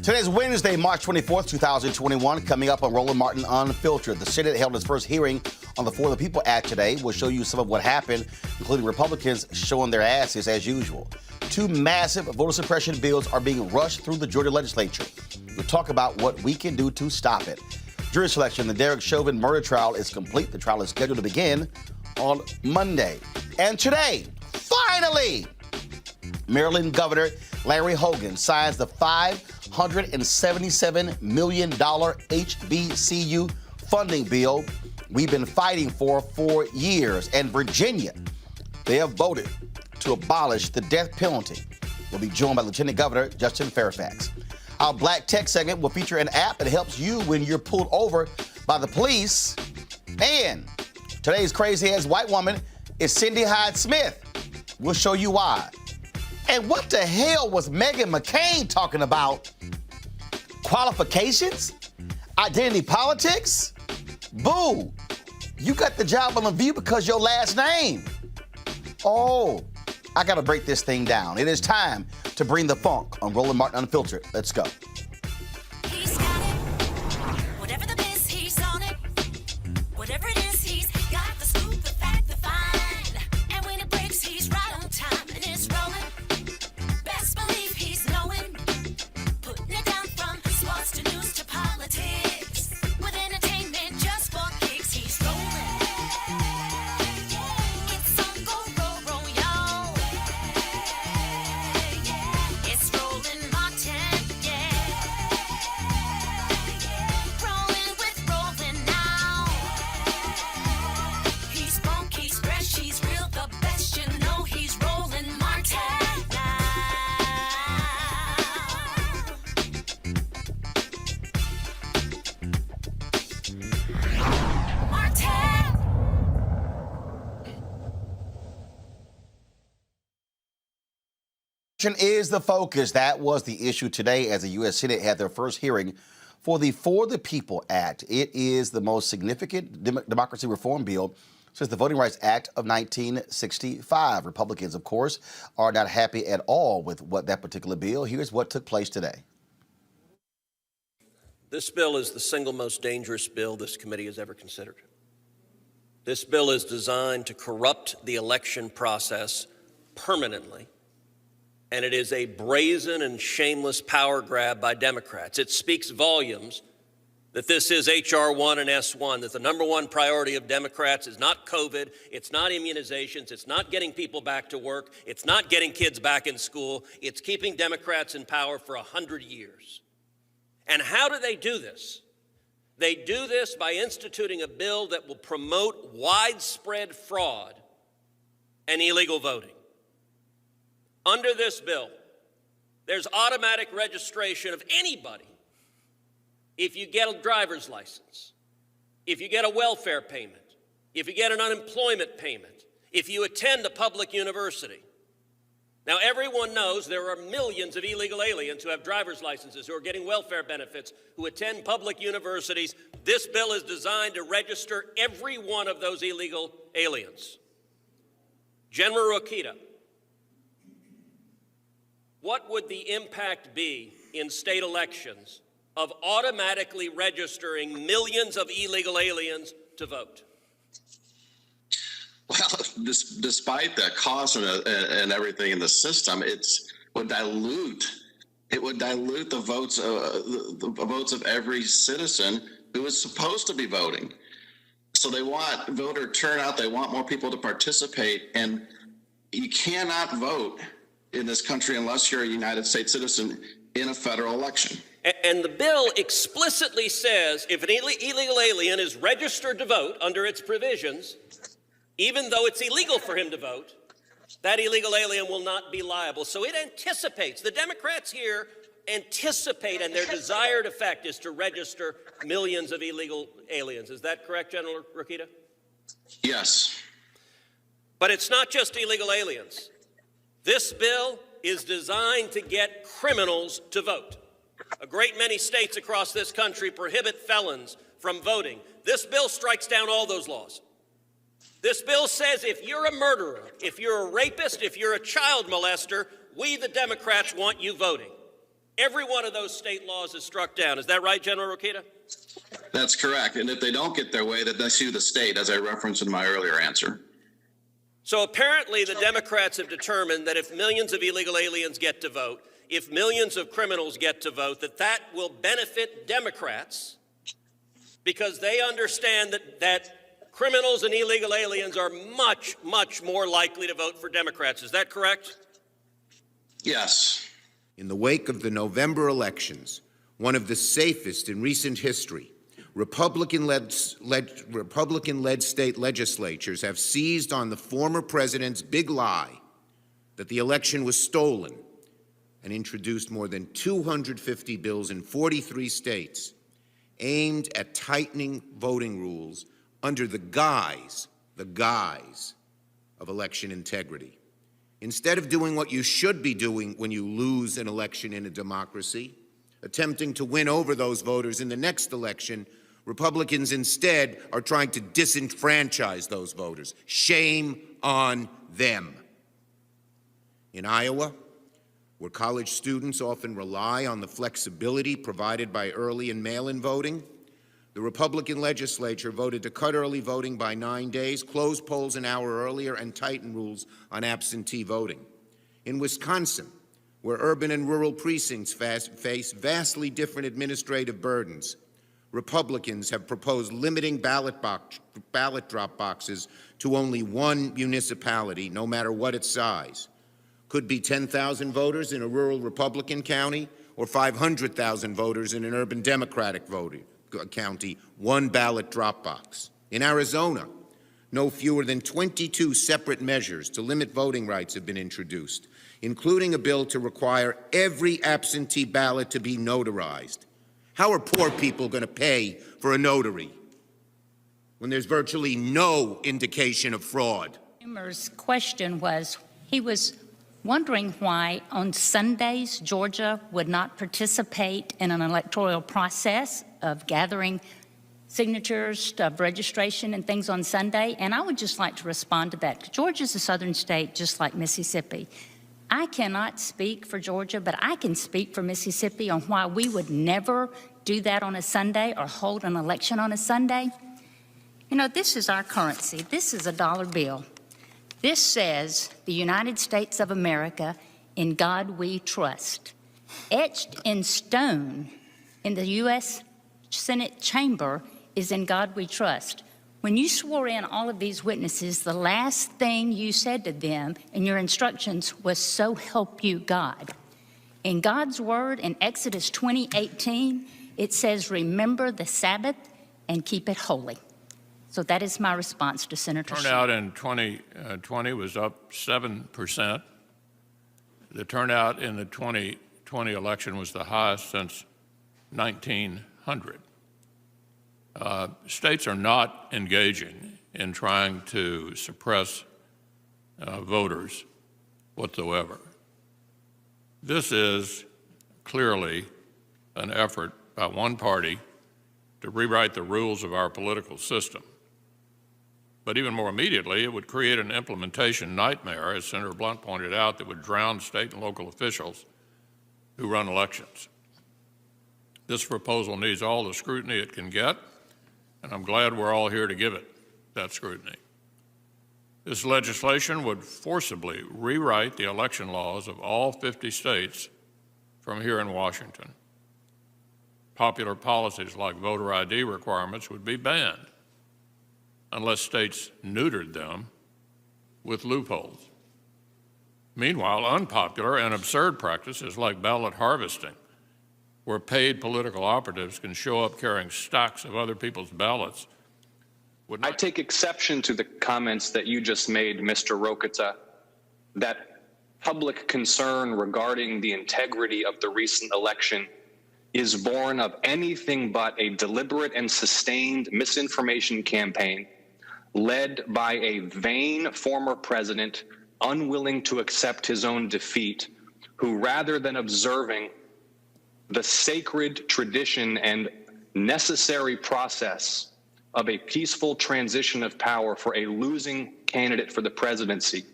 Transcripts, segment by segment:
Today's Wednesday, March 24th, 2021. Coming up on Roland Martin Unfiltered. The Senate held its first hearing on the For the People Act today. We'll show you some of what happened, including Republicans showing their asses as usual. Two massive voter suppression bills are being rushed through the Georgia legislature. We'll talk about what we can do to stop it. Jury selection, the Derek Chauvin murder trial is complete. The trial is scheduled to begin on Monday. And today, finally, Maryland Governor Larry Hogan signs the $577 million HBCU funding bill we've been fighting for years. And Virginia, they have voted to abolish the death penalty. We'll be joined by Lieutenant Governor Justin Fairfax. Our Black Tech segment will feature an app that helps you when you're pulled over by the police. And today's crazy-ass white woman is Cindy Hyde-Smith. We'll show you why. And what the hell was Meghan McCain talking about? Qualifications? Identity politics? Boo! You got the job on The View because your last name. Oh, I gotta break this thing down. It is time to bring the funk on Roland Martin Unfiltered. Let's go. He's got it. Whatever the biz, he's on it. Whatever it is, he's got the scoop, the fact, the find. And when it breaks, he's right on time and it's rolling. Best believe he's knowing. Putting it down from sports to news to politics. With entertainment just for kicks, he's rolling. It's on go, roll, y'all. It's Roland Martin, yeah. Rolling with Roland now. He's funk, he's fresh, he's real, the best, you know he's Roland Martin now. Martin! Is the focus. That was the issue today as the U.S. Senate had their first hearing for the For the People Act. It is the most significant democracy reform bill since the Voting Rights Act of 1965. Republicans, of course, are not happy at all with that particular bill. Here's what took place today. This bill is the single most dangerous bill this committee has ever considered. This bill is designed to corrupt the election process permanently, and it is a brazen and shameless power grab by Democrats. It speaks volumes that this is H.R. 1 and S1, that the number one priority of Democrats is not COVID, it's not immunizations, it's not getting people back to work, it's not getting kids back in school, it's keeping Democrats in power for 100 years. And how do they do this? They do this by instituting a bill that will promote widespread fraud and illegal voting. Under this bill, there's automatic registration of anybody if you get a driver's license, if you get a welfare payment, if you get an unemployment payment, if you attend a public university. Now, everyone knows there are millions of illegal aliens who have driver's licenses, who are getting welfare benefits, who attend public universities. This bill is designed to register every one of those illegal aliens. General Rokita, what would the impact be in state elections of automatically registering millions of illegal aliens to vote? Well, despite the cost and everything in the system, it would dilute the votes of every citizen who is supposed to be voting. So they want voter turnout. They want more people to participate, and you cannot vote in this country unless you're a United States citizen in a federal election. And the bill explicitly says if an illegal alien is registered to vote under its provisions, even though it's illegal for him to vote, that illegal alien will not be liable. So it anticipates, the Democrats here anticipate, and their desired effect is to register millions of illegal aliens. Is that correct, General Rokita? Yes. But it's not just illegal aliens. This bill is designed to get criminals to vote. A great many states across this country prohibit felons from voting. This bill strikes down all those laws. This bill says if you're a murderer, if you're a rapist, if you're a child molester, we, the Democrats, want you voting. every one of those state laws is struck down. Is that right, General Rokita? That's correct. And if they don't get their way, then they sue the state, as I referenced in my earlier answer. So apparently the Democrats have determined that if millions of illegal aliens get to vote, if millions of criminals get to vote, that will benefit Democrats because they understand that criminals and illegal aliens are much, much more likely to vote for Democrats. Is that correct? Yes. In the wake of the November elections, one of the safest in recent history, Republican-led state legislatures have seized on the former president's big lie that the election was stolen and introduced more than 250 bills in 43 states aimed at tightening voting rules under the guise of election integrity. Instead of doing what you should be doing when you lose an election in a democracy, attempting to win over those voters in the next election, Republicans instead are trying to disenfranchise those voters. Shame on them. In Iowa, where college students often rely on the flexibility provided by early and mail-in voting, the Republican legislature voted to cut early voting by 9 days, close polls an hour earlier, and tighten rules on absentee voting. In Wisconsin, where urban and rural precincts face vastly different administrative burdens, Republicans have proposed limiting ballot drop boxes to only one municipality, no matter what its size. Could be 10,000 voters in a rural Republican county or 500,000 voters in an urban Democratic county, one ballot drop box. In Arizona, no fewer than 22 separate measures to limit voting rights have been introduced, including a bill to require every absentee ballot to be notarized. How are poor people going to pay for a notary when there's virtually no indication of fraud? Schumer's question was, he was wondering why on Sundays Georgia would not participate in an electoral process of gathering signatures of registration and things on Sunday. And I would just like to respond to that. Georgia's a southern state just like Mississippi. I cannot speak for Georgia, but I can speak for Mississippi on why we would never do that on a Sunday or hold an election on a Sunday. You know, this is our currency. This is a dollar bill. This says, the United States of America, in God we trust. Etched in stone in the U.S. Senate chamber is in God we trust. When you swore in all of these witnesses, the last thing you said to them in your instructions was, so help you God. In God's word in Exodus 20:18, it says, remember the Sabbath and keep it holy. So that is my response to Senator Schumer. Turnout in 2020 was up 7%. The turnout in the 2020 election was the highest since 1900. States are not engaging in trying to suppress voters whatsoever. This is clearly an effort by one party to rewrite the rules of our political system. But even more immediately, it would create an implementation nightmare, as Senator Blunt pointed out, that would drown state and local officials who run elections. This proposal needs all the scrutiny it can get, and I'm glad we're all here to give it that scrutiny. This legislation would forcibly rewrite the election laws of all 50 states from here in Washington. Popular policies like voter ID requirements would be banned unless states neutered them with loopholes. Meanwhile, unpopular and absurd practices like ballot harvesting, where paid political operatives can show up carrying stacks of other people's ballots. I take exception to the comments that you just made, Mr. Rokita, that public concern regarding the integrity of the recent election is born of anything but a deliberate and sustained misinformation campaign led by a vain former president unwilling to accept his own defeat, who rather than observing the sacred tradition and necessary process of a peaceful transition of power for a losing candidate for the presidency,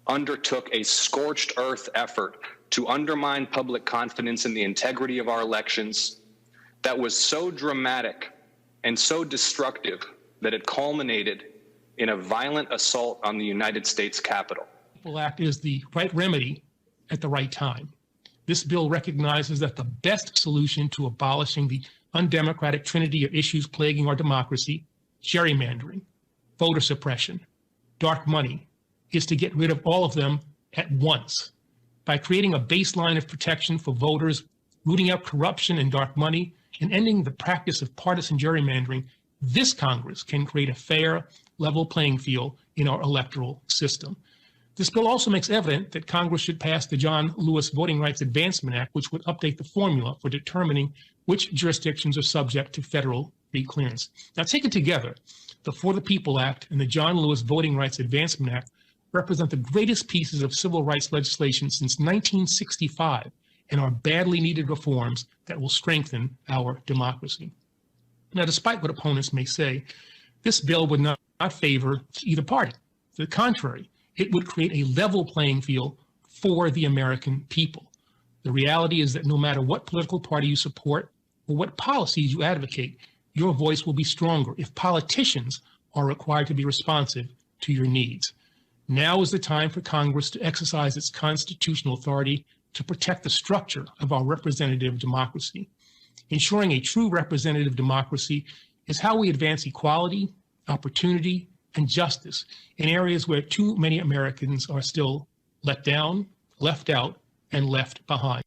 undertook a scorched earth effort to undermine public confidence in the integrity of our elections that was so dramatic and so destructive that it culminated in a violent assault on the United States Capitol. The Act is the right remedy at the right time. This bill recognizes that the best solution to abolishing the undemocratic trinity of issues plaguing our democracy, gerrymandering, voter suppression, dark money, is to get rid of all of them at once. By creating a baseline of protection for voters, rooting out corruption and dark money, and ending the practice of partisan gerrymandering, this Congress can create a fair, level playing field in our electoral system. This bill also makes evident that Congress should pass the John Lewis Voting Rights Advancement Act, which would update the formula for determining which jurisdictions are subject to federal pre-clearance. Now, taken together, the For the People Act and the John Lewis Voting Rights Advancement Act represent the greatest pieces of civil rights legislation since 1965 and are badly needed reforms that will strengthen our democracy. Now, despite what opponents may say, this bill would not favor either party. To the contrary, it would create a level playing field for the American people. The reality is that no matter what political party you support or what policies you advocate, your voice will be stronger if politicians are required to be responsive to your needs. Now is the time for Congress to exercise its constitutional authority to protect the structure of our representative democracy. Ensuring a true representative democracy is how we advance equality, opportunity, and justice in areas where too many Americans are still let down, left out, and left behind.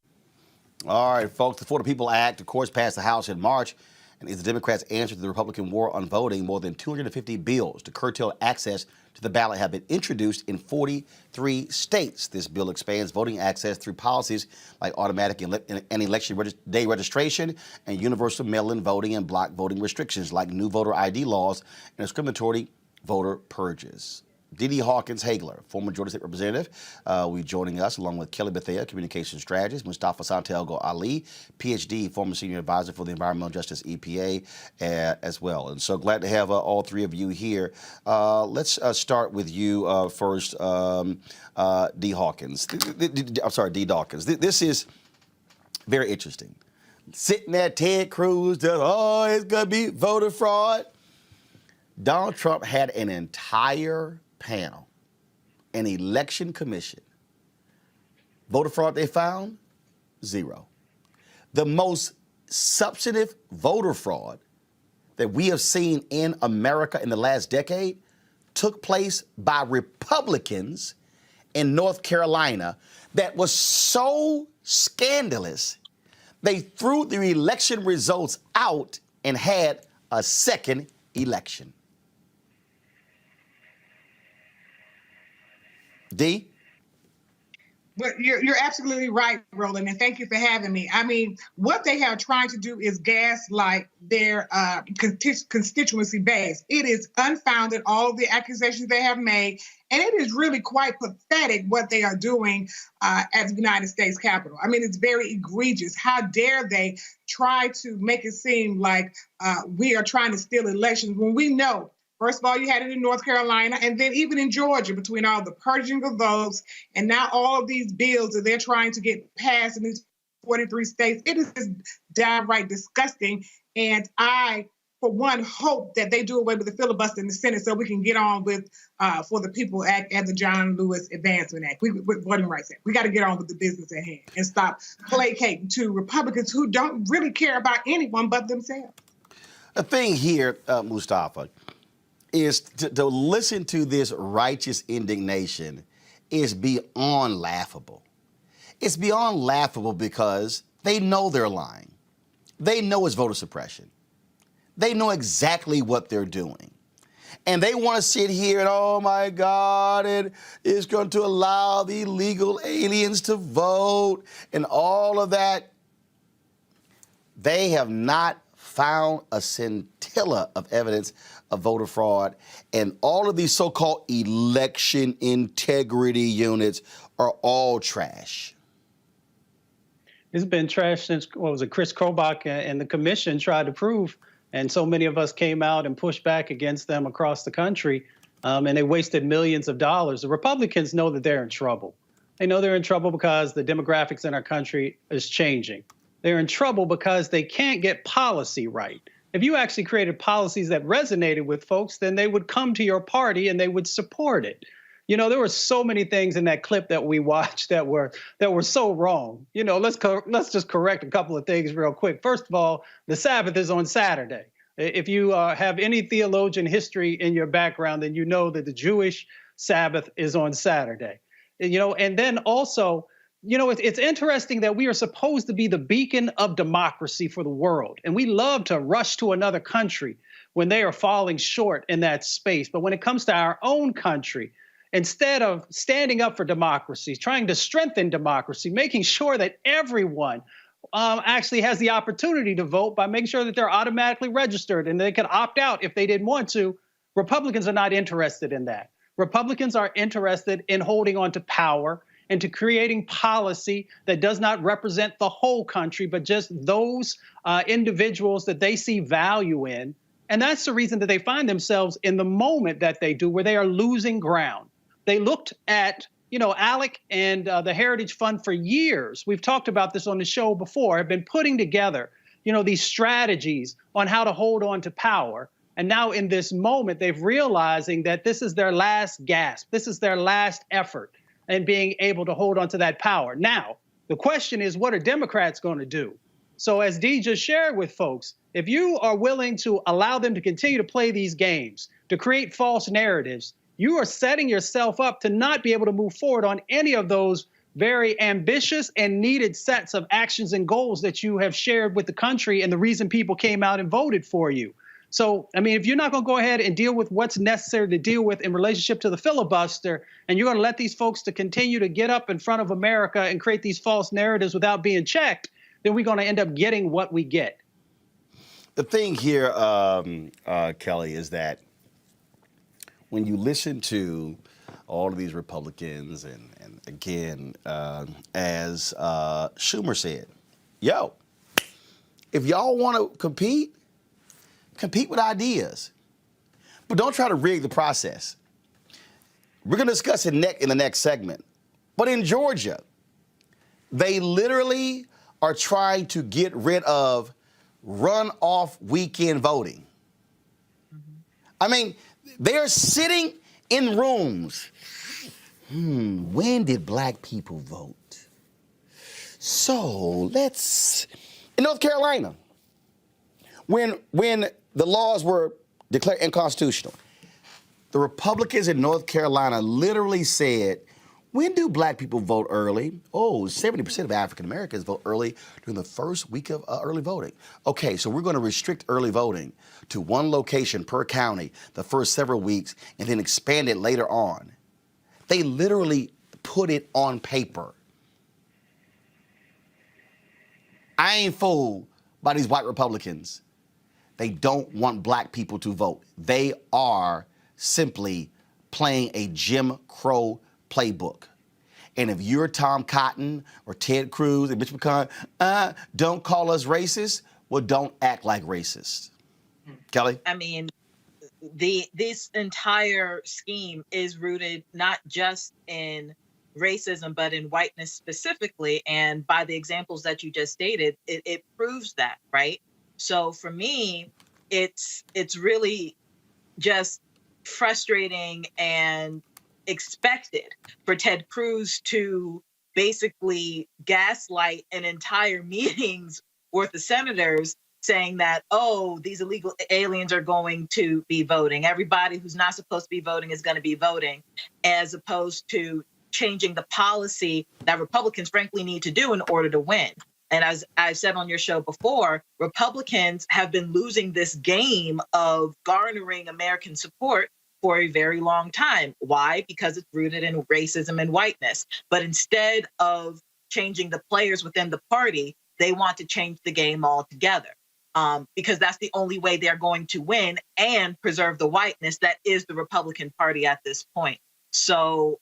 All right, folks, the For the People Act, of course, passed the House in March and is the Democrats' answer to the Republican war on voting. More than 250 bills to curtail access to the ballot have been introduced in 43 states. This bill expands voting access through policies like automatic and election day registration and universal mail-in voting and block voting restrictions like new voter ID laws and discriminatory voter purges. Dede Hawkins-Hagler, former Georgia State Representative, will be joining us along with Kelly Bethea, Communications Strategist, Mustafa Santiago Ali, PhD, former Senior Advisor for the Environmental Justice EPA as well. And so glad to have all three of you here. Let's start with you first, Dede Hawkins. Dede Hawkins. This is very interesting. Sitting there, Ted Cruz, it's going to be voter fraud. Donald Trump had an entire panel, an election commission. Voter fraud they found? Zero. The most substantive voter fraud that we have seen in America in the last decade took place by Republicans in North Carolina that was so scandalous, they threw the election results out and had a second election. D? Well, you're absolutely right, Roland, and thank you for having me. I mean, what they are trying to do is gaslight their constituency base. It is unfounded, all of the accusations they have made, and it is really quite pathetic what they are doing at the United States Capitol. I mean, it's very egregious. How dare they try to make it seem like we are trying to steal elections when we know. First of all, you had it in North Carolina, and then even in Georgia, between all the purging of votes and now all of these bills that they're trying to get passed in these 43 states. It is just downright disgusting. And I, for one, hope that they do away with the filibuster in the Senate so we can get on with For the People Act and the John Lewis Advancement Act, with Voting Rights Act. We got to get on with the business at hand and stop placating to Republicans who don't really care about anyone but themselves. The thing here, Mustafa, is to listen to this righteous indignation is beyond laughable. It's beyond laughable because they know they're lying. They know it's voter suppression. They know exactly what they're doing. And they want to sit here and, oh my God, it is going to allow the illegal aliens to vote and all of that. They have not found a scintilla of evidence of voter fraud, and all of these so-called election integrity units are all trash. It's been trash since, Chris Kobach and the commission tried to prove, and so many of us came out and pushed back against them across the country, and they wasted millions of dollars. The Republicans know that they're in trouble. They know they're in trouble because the demographics in our country is changing. They're in trouble because they can't get policy right. If you actually created policies that resonated with folks, then they would come to your party and they would support it. You know, there were so many things in that clip that we watched that were so wrong. You know, let's just correct a couple of things real quick. First of all, the Sabbath is on Saturday. If you have any theologian history in your background, then you know that the Jewish Sabbath is on Saturday. You know, and then also, you know, it's interesting that we are supposed to be the beacon of democracy for the world. And we love to rush to another country when they are falling short in that space. But when it comes to our own country, instead of standing up for democracy, trying to strengthen democracy, making sure that everyone actually has the opportunity to vote by making sure that they're automatically registered and they can opt out if they didn't want to, Republicans are not interested in that. Republicans are interested in holding on to power and to creating policy that does not represent the whole country, but just those individuals that they see value in. And that's the reason that they find themselves in the moment that they do, where they are losing ground. They looked at, you know, ALEC and the Heritage Fund for years. We've talked about this on the show before, have been putting together, you know, these strategies on how to hold on to power. And now in this moment, they're realizing that this is their last gasp. This is their last effort in being able to hold on to that power. Now, the question is, what are Democrats going to do? So as Dee just shared with folks, if you are willing to allow them to continue to play these games, to create false narratives, you are setting yourself up to not be able to move forward on any of those very ambitious and needed sets of actions and goals that you have shared with the country and the reason people came out and voted for you. So, I mean, if you're not going to go ahead and deal with what's necessary to deal with in relationship to the filibuster, and you're going to let these folks to continue to get up in front of America and create these false narratives without being checked, then we're going to end up getting what we get. The thing here, Kelly, is that when you listen to all of these Republicans, and again, as Schumer said, yo, if y'all want to compete with ideas, but don't try to rig the process. We're going to discuss it in the next segment. But in Georgia, they literally are trying to get rid of runoff weekend voting. I mean, they're sitting in rooms. When did black people vote? So in North Carolina, when the laws were declared unconstitutional, the Republicans in North Carolina literally said, when do black people vote early? 70% of African Americans vote early during the first week of early voting. Okay, so we're going to restrict early voting to one location per county the first several weeks and then expand it later on. They literally put it on paper. I ain't fooled by these white Republicans. They don't want black people to vote. They are simply playing a Jim Crow playbook. And if you're Tom Cotton or Ted Cruz and Mitch McConnell, don't call us racist, well, don't act like racist. Kelly? I mean, this entire scheme is rooted not just in racism, but in whiteness specifically. And by the examples that you just stated, it proves that, right? So for me, it's really just frustrating and expected for Ted Cruz to basically gaslight an entire meeting's worth of senators saying that, these illegal aliens are going to be voting. Everybody who's not supposed to be voting is going to be voting, as opposed to changing the policy that Republicans frankly need to do in order to win. And as I've said on your show before, Republicans have been losing this game of garnering American support for a very long time. Why? Because it's rooted in racism and whiteness. But instead of changing the players within the party, they want to change the game altogether. Because that's the only way they're going to win and preserve the whiteness that is the Republican Party at this point. So,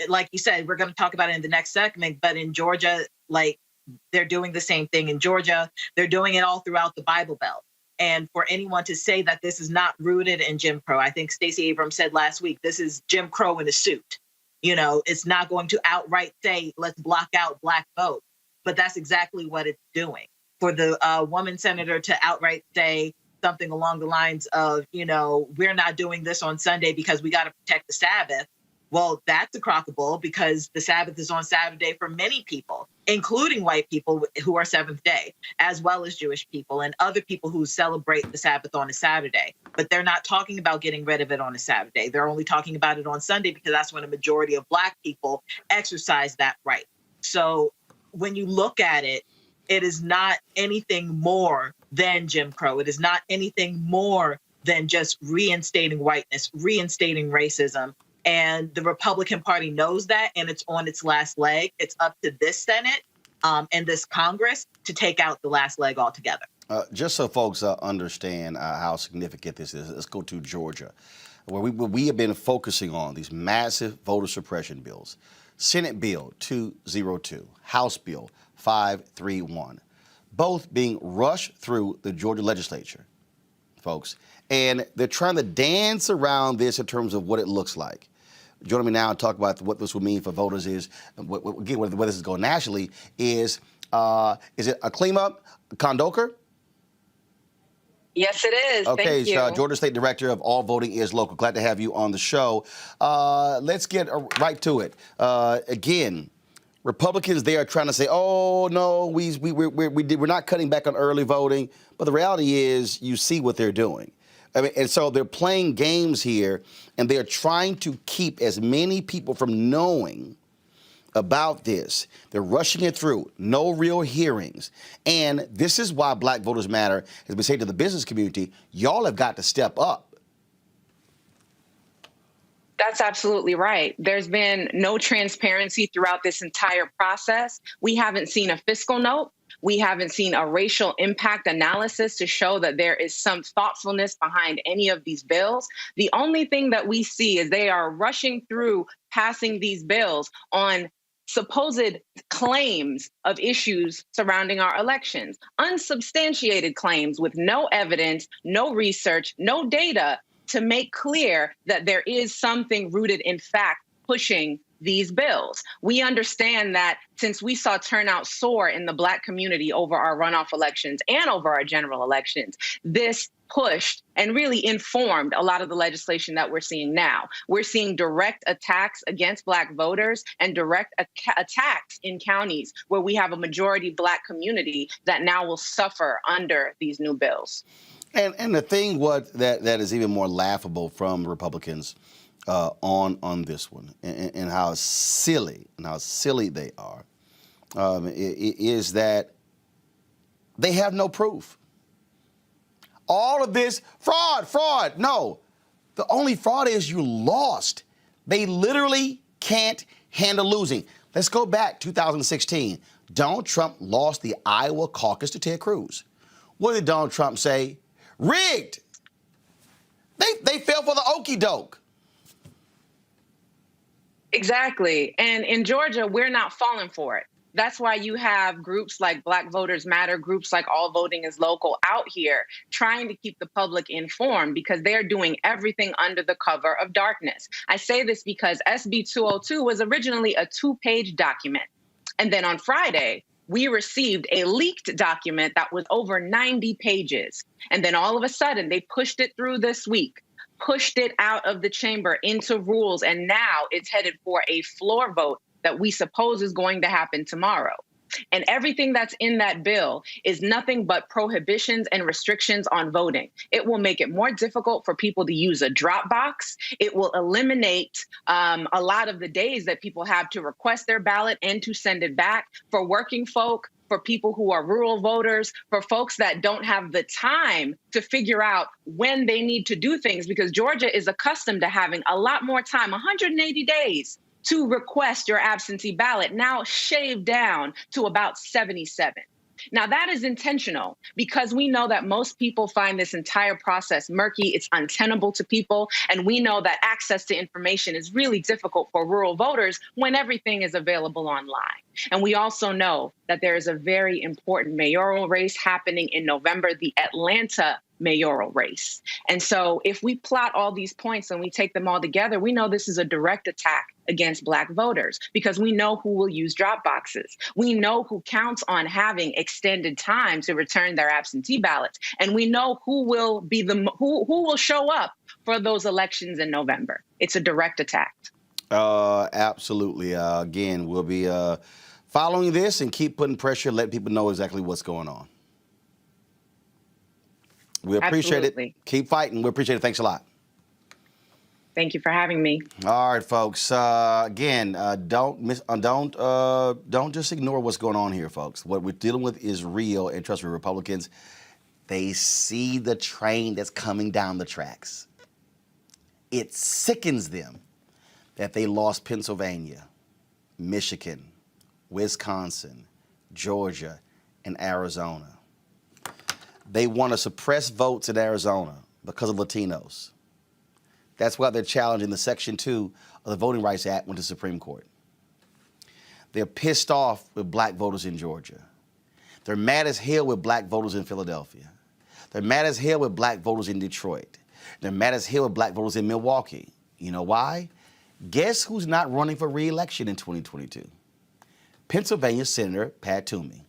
like you said, we're going to talk about it in the next segment, but in Georgia, they're doing the same thing in Georgia. They're doing it all throughout the Bible Belt. And for anyone to say that this is not rooted in Jim Crow, I think Stacey Abrams said last week, this is Jim Crow in a suit. It's not going to outright say, let's block out Black vote. But that's exactly what it's doing. For the woman senator to outright say something along the lines of, we're not doing this on Sunday because we got to protect the Sabbath. Well, that's a crock of bull, because the Sabbath is on Saturday for many people, including white people who are Seventh Day, as well as Jewish people and other people who celebrate the Sabbath on a Saturday. But they're not talking about getting rid of it on a Saturday. They're only talking about it on Sunday because that's when a majority of Black people exercise that right. So when you look at it, it is not anything more than Jim Crow. It is not anything more than just reinstating whiteness, reinstating racism. And the Republican Party knows that, and it's on its last leg. It's up to this Senate and this Congress to take out the last leg altogether. Just so folks understand how significant this is, let's go to Georgia, where we have been focusing on these massive voter suppression bills. Senate Bill 202, House Bill 531, both being rushed through the Georgia legislature, folks. And they're trying to dance around this in terms of what it looks like. Joining me now to talk about what this will mean for voters is, again, where this is going nationally, is it Aklima Kondoker? Yes, it is. Okay, Thank you. Georgia State Director of All Voting is Local. Glad to have you on the show. Let's get right to it. Again, Republicans, they are trying to say, oh, no, we're not cutting back on early voting. But the reality is you see what they're doing. I mean, and so they're playing games here, and they're trying to keep as many people from knowing about this. They're rushing it through. No real hearings. And this is why Black Voters Matter, as we say to the business community, y'all have got to step up. That's absolutely right. There's been no transparency throughout this entire process. We haven't seen a fiscal note. We haven't seen a racial impact analysis to show that there is some thoughtfulness behind any of these bills. The only thing that we see is they are rushing through passing these bills on supposed claims of issues surrounding our elections, unsubstantiated claims with no evidence, no research, no data to make clear that there is something rooted in fact pushing these bills. We understand that since we saw turnout soar in the Black community over our runoff elections and over our general elections, this pushed and really informed a lot of the legislation that we're seeing now. We're seeing direct attacks against Black voters and direct attacks in counties where we have a majority Black community that now will suffer under these new bills. And the thing that is even more laughable from Republicans on this one, and how silly they are, is that they have no proof. All of this fraud. No, the only fraud is you lost. They literally can't handle losing. Let's go back 2016. Donald Trump lost the Iowa caucus to Ted Cruz. What did Donald Trump say? Rigged. They fell for the okie doke. Exactly. And in Georgia, we're not falling for it. That's why you have groups like Black Voters Matter, groups like All Voting is Local out here trying to keep the public informed because they're doing everything under the cover of darkness. I say this because SB 202 was originally a 2-page document. And then on Friday, we received a leaked document that was over 90 pages. And then all of a sudden, they pushed it through this week, pushed it out of the chamber into rules, and now it's headed for a floor vote that we suppose is going to happen tomorrow. And everything that's in that bill is nothing but prohibitions and restrictions on voting. It will make it more difficult for people to use a drop box. It will eliminate a lot of the days that people have to request their ballot and to send it back. For working folk, for people who are rural voters, for folks that don't have the time to figure out when they need to do things, because Georgia is accustomed to having a lot more time, 180 days to request your absentee ballot, now shaved down to about 77. Now, that is intentional because we know that most people find this entire process murky. It's untenable to people. And we know that access to information is really difficult for rural voters when everything is available online. And we also know that there is a very important mayoral race happening in November, the Atlanta mayoral race. And so if we plot all these points and we take them all together, we know this is a direct attack against Black voters because we know who will use drop boxes. We know who counts on having extended time to return their absentee ballots. And we know who will be who will show up for those elections in November. It's a direct attack. Absolutely. Again, we'll be following this and keep putting pressure, letting people know exactly what's going on. We appreciate it. Keep fighting. We appreciate it. Thanks a lot. Thank you for having me. All right, folks. Again, don't just ignore what's going on here, folks. What we're dealing with is real, and trust me, Republicans, they see the train that's coming down the tracks. It sickens them that they lost Pennsylvania, Michigan, Wisconsin, Georgia, and Arizona. They want to suppress votes in Arizona because of Latinos. That's why they're challenging the Section 2 of the Voting Rights Act went to the Supreme Court. They're pissed off with Black voters in Georgia. They're mad as hell with Black voters in Philadelphia. They're mad as hell with Black voters in Detroit. They're mad as hell with Black voters in Milwaukee. You know why? Guess who's not running for re-election in 2022? Pennsylvania Senator Pat Toomey.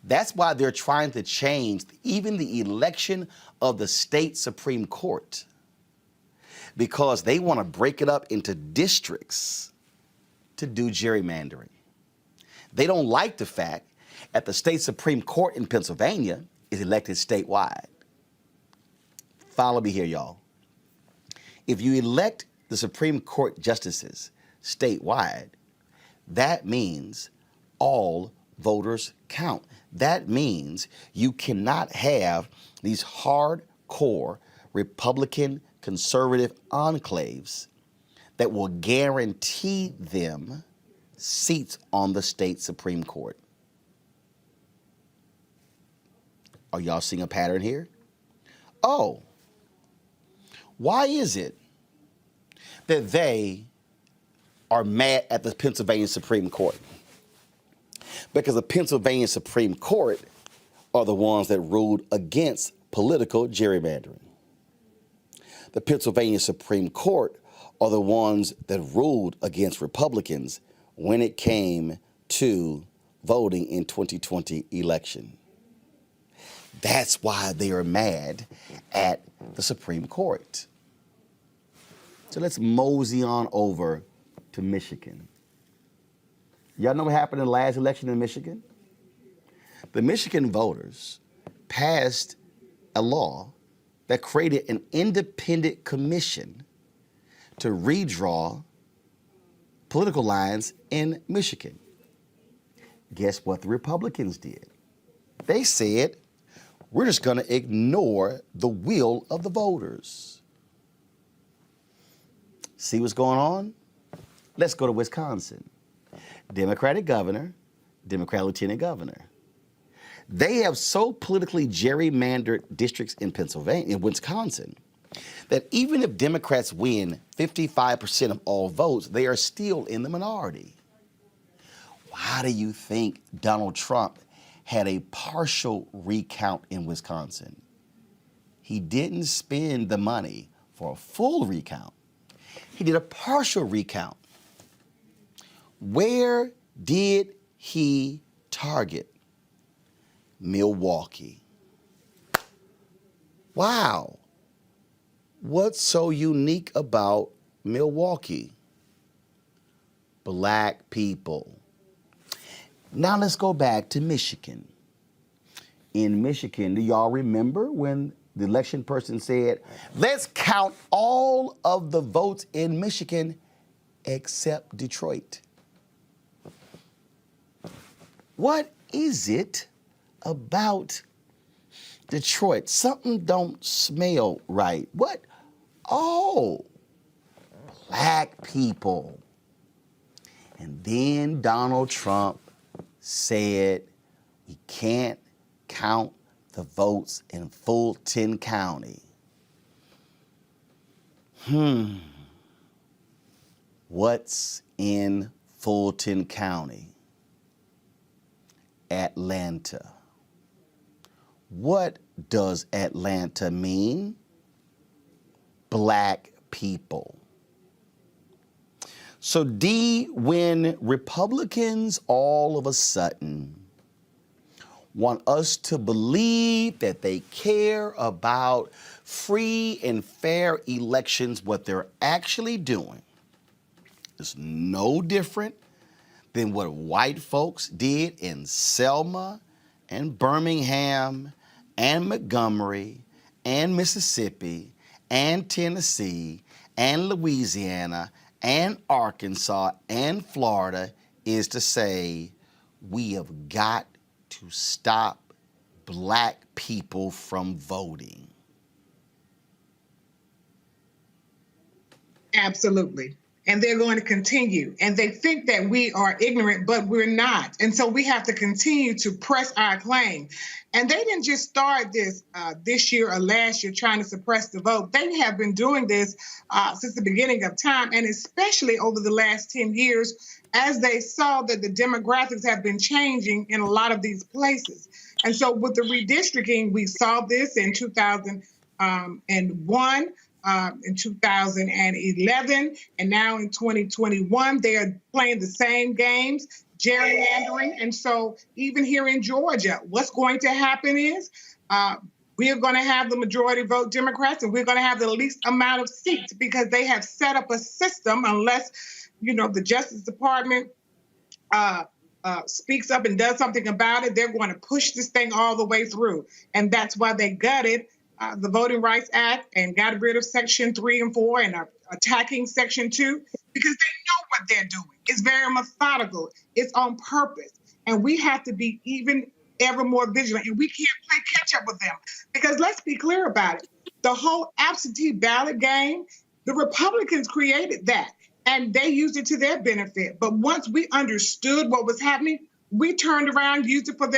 That's why they're trying to change even the election of the state Supreme Court, because they want to break it up into districts to do gerrymandering. They don't like the fact that the state Supreme Court in Pennsylvania is elected statewide. Follow me here, y'all. If you elect the Supreme Court justices statewide, that means all voters count. That means you cannot have these hardcore Republican conservative enclaves that will guarantee them seats on the state Supreme Court. Are y'all seeing a pattern here? Oh, why is it that they are mad at the Pennsylvania Supreme Court? Because the Pennsylvania Supreme Court are the ones that ruled against political gerrymandering. The Pennsylvania Supreme Court are the ones that ruled against Republicans when it came to voting in 2020 election. That's why they are mad at the Supreme Court. So let's mosey on over to Michigan. Y'all know what happened in the last election in Michigan? The Michigan voters passed a law that created an independent commission to redraw political lines in Michigan. Guess what the Republicans did? They said, we're just going to ignore the will of the voters. See what's going on? Let's go to Wisconsin. Democratic governor, Democratic lieutenant governor. They have so politically gerrymandered districts in Pennsylvania, in Wisconsin, that even if Democrats win 55% of all votes, they are still in the minority. Why do you think Donald Trump had a partial recount in Wisconsin? He didn't spend the money for a full recount. He did a partial recount. Where did he target? Milwaukee. Wow. What's so unique about Milwaukee? Black people. Now let's go back to Michigan. In Michigan, do y'all remember when the election person said, let's count all of the votes in Michigan except Detroit? What is it about Detroit? Something don't smell right. What? Oh, black people. And then Donald Trump said we can't count the votes in Fulton County. What's in Fulton County, Atlanta. What does Atlanta mean? Black people. So D, when Republicans all of a sudden want us to believe that they care about free and fair elections, what they're actually doing is no different than what white folks did in Selma and Birmingham and Montgomery and Mississippi and Tennessee and Louisiana and Arkansas and Florida, is to say we have got to stop black people from voting. Absolutely. And they're going to continue. And they think that we are ignorant, but we're not. And so we have to continue to press our claim. And they didn't just start this this year or last year trying to suppress the vote. They have been doing this since the beginning of time, and especially over the last 10 years, as they saw that the demographics have been changing in a lot of these places. And so with the redistricting, we saw this in 2001. In 2011, and now in 2021, they are playing the same games, gerrymandering. And so even here in Georgia, what's going to happen is we are going to have the majority vote Democrats, and we're going to have the least amount of seats because they have set up a system, unless, you know, the Justice Department speaks up and does something about it, they're going to push this thing all the way through. And that's why they gutted the Voting Rights Act and got rid of Section 3 and 4 and are attacking Section 2 because they know what they're doing. It's very methodical. It's on purpose. And we have to be even ever more vigilant. And we can't play catch up with them because let's be clear about it. The whole absentee ballot game, the Republicans created that and they used it to their benefit. But once we understood what was happening, we turned around, used it for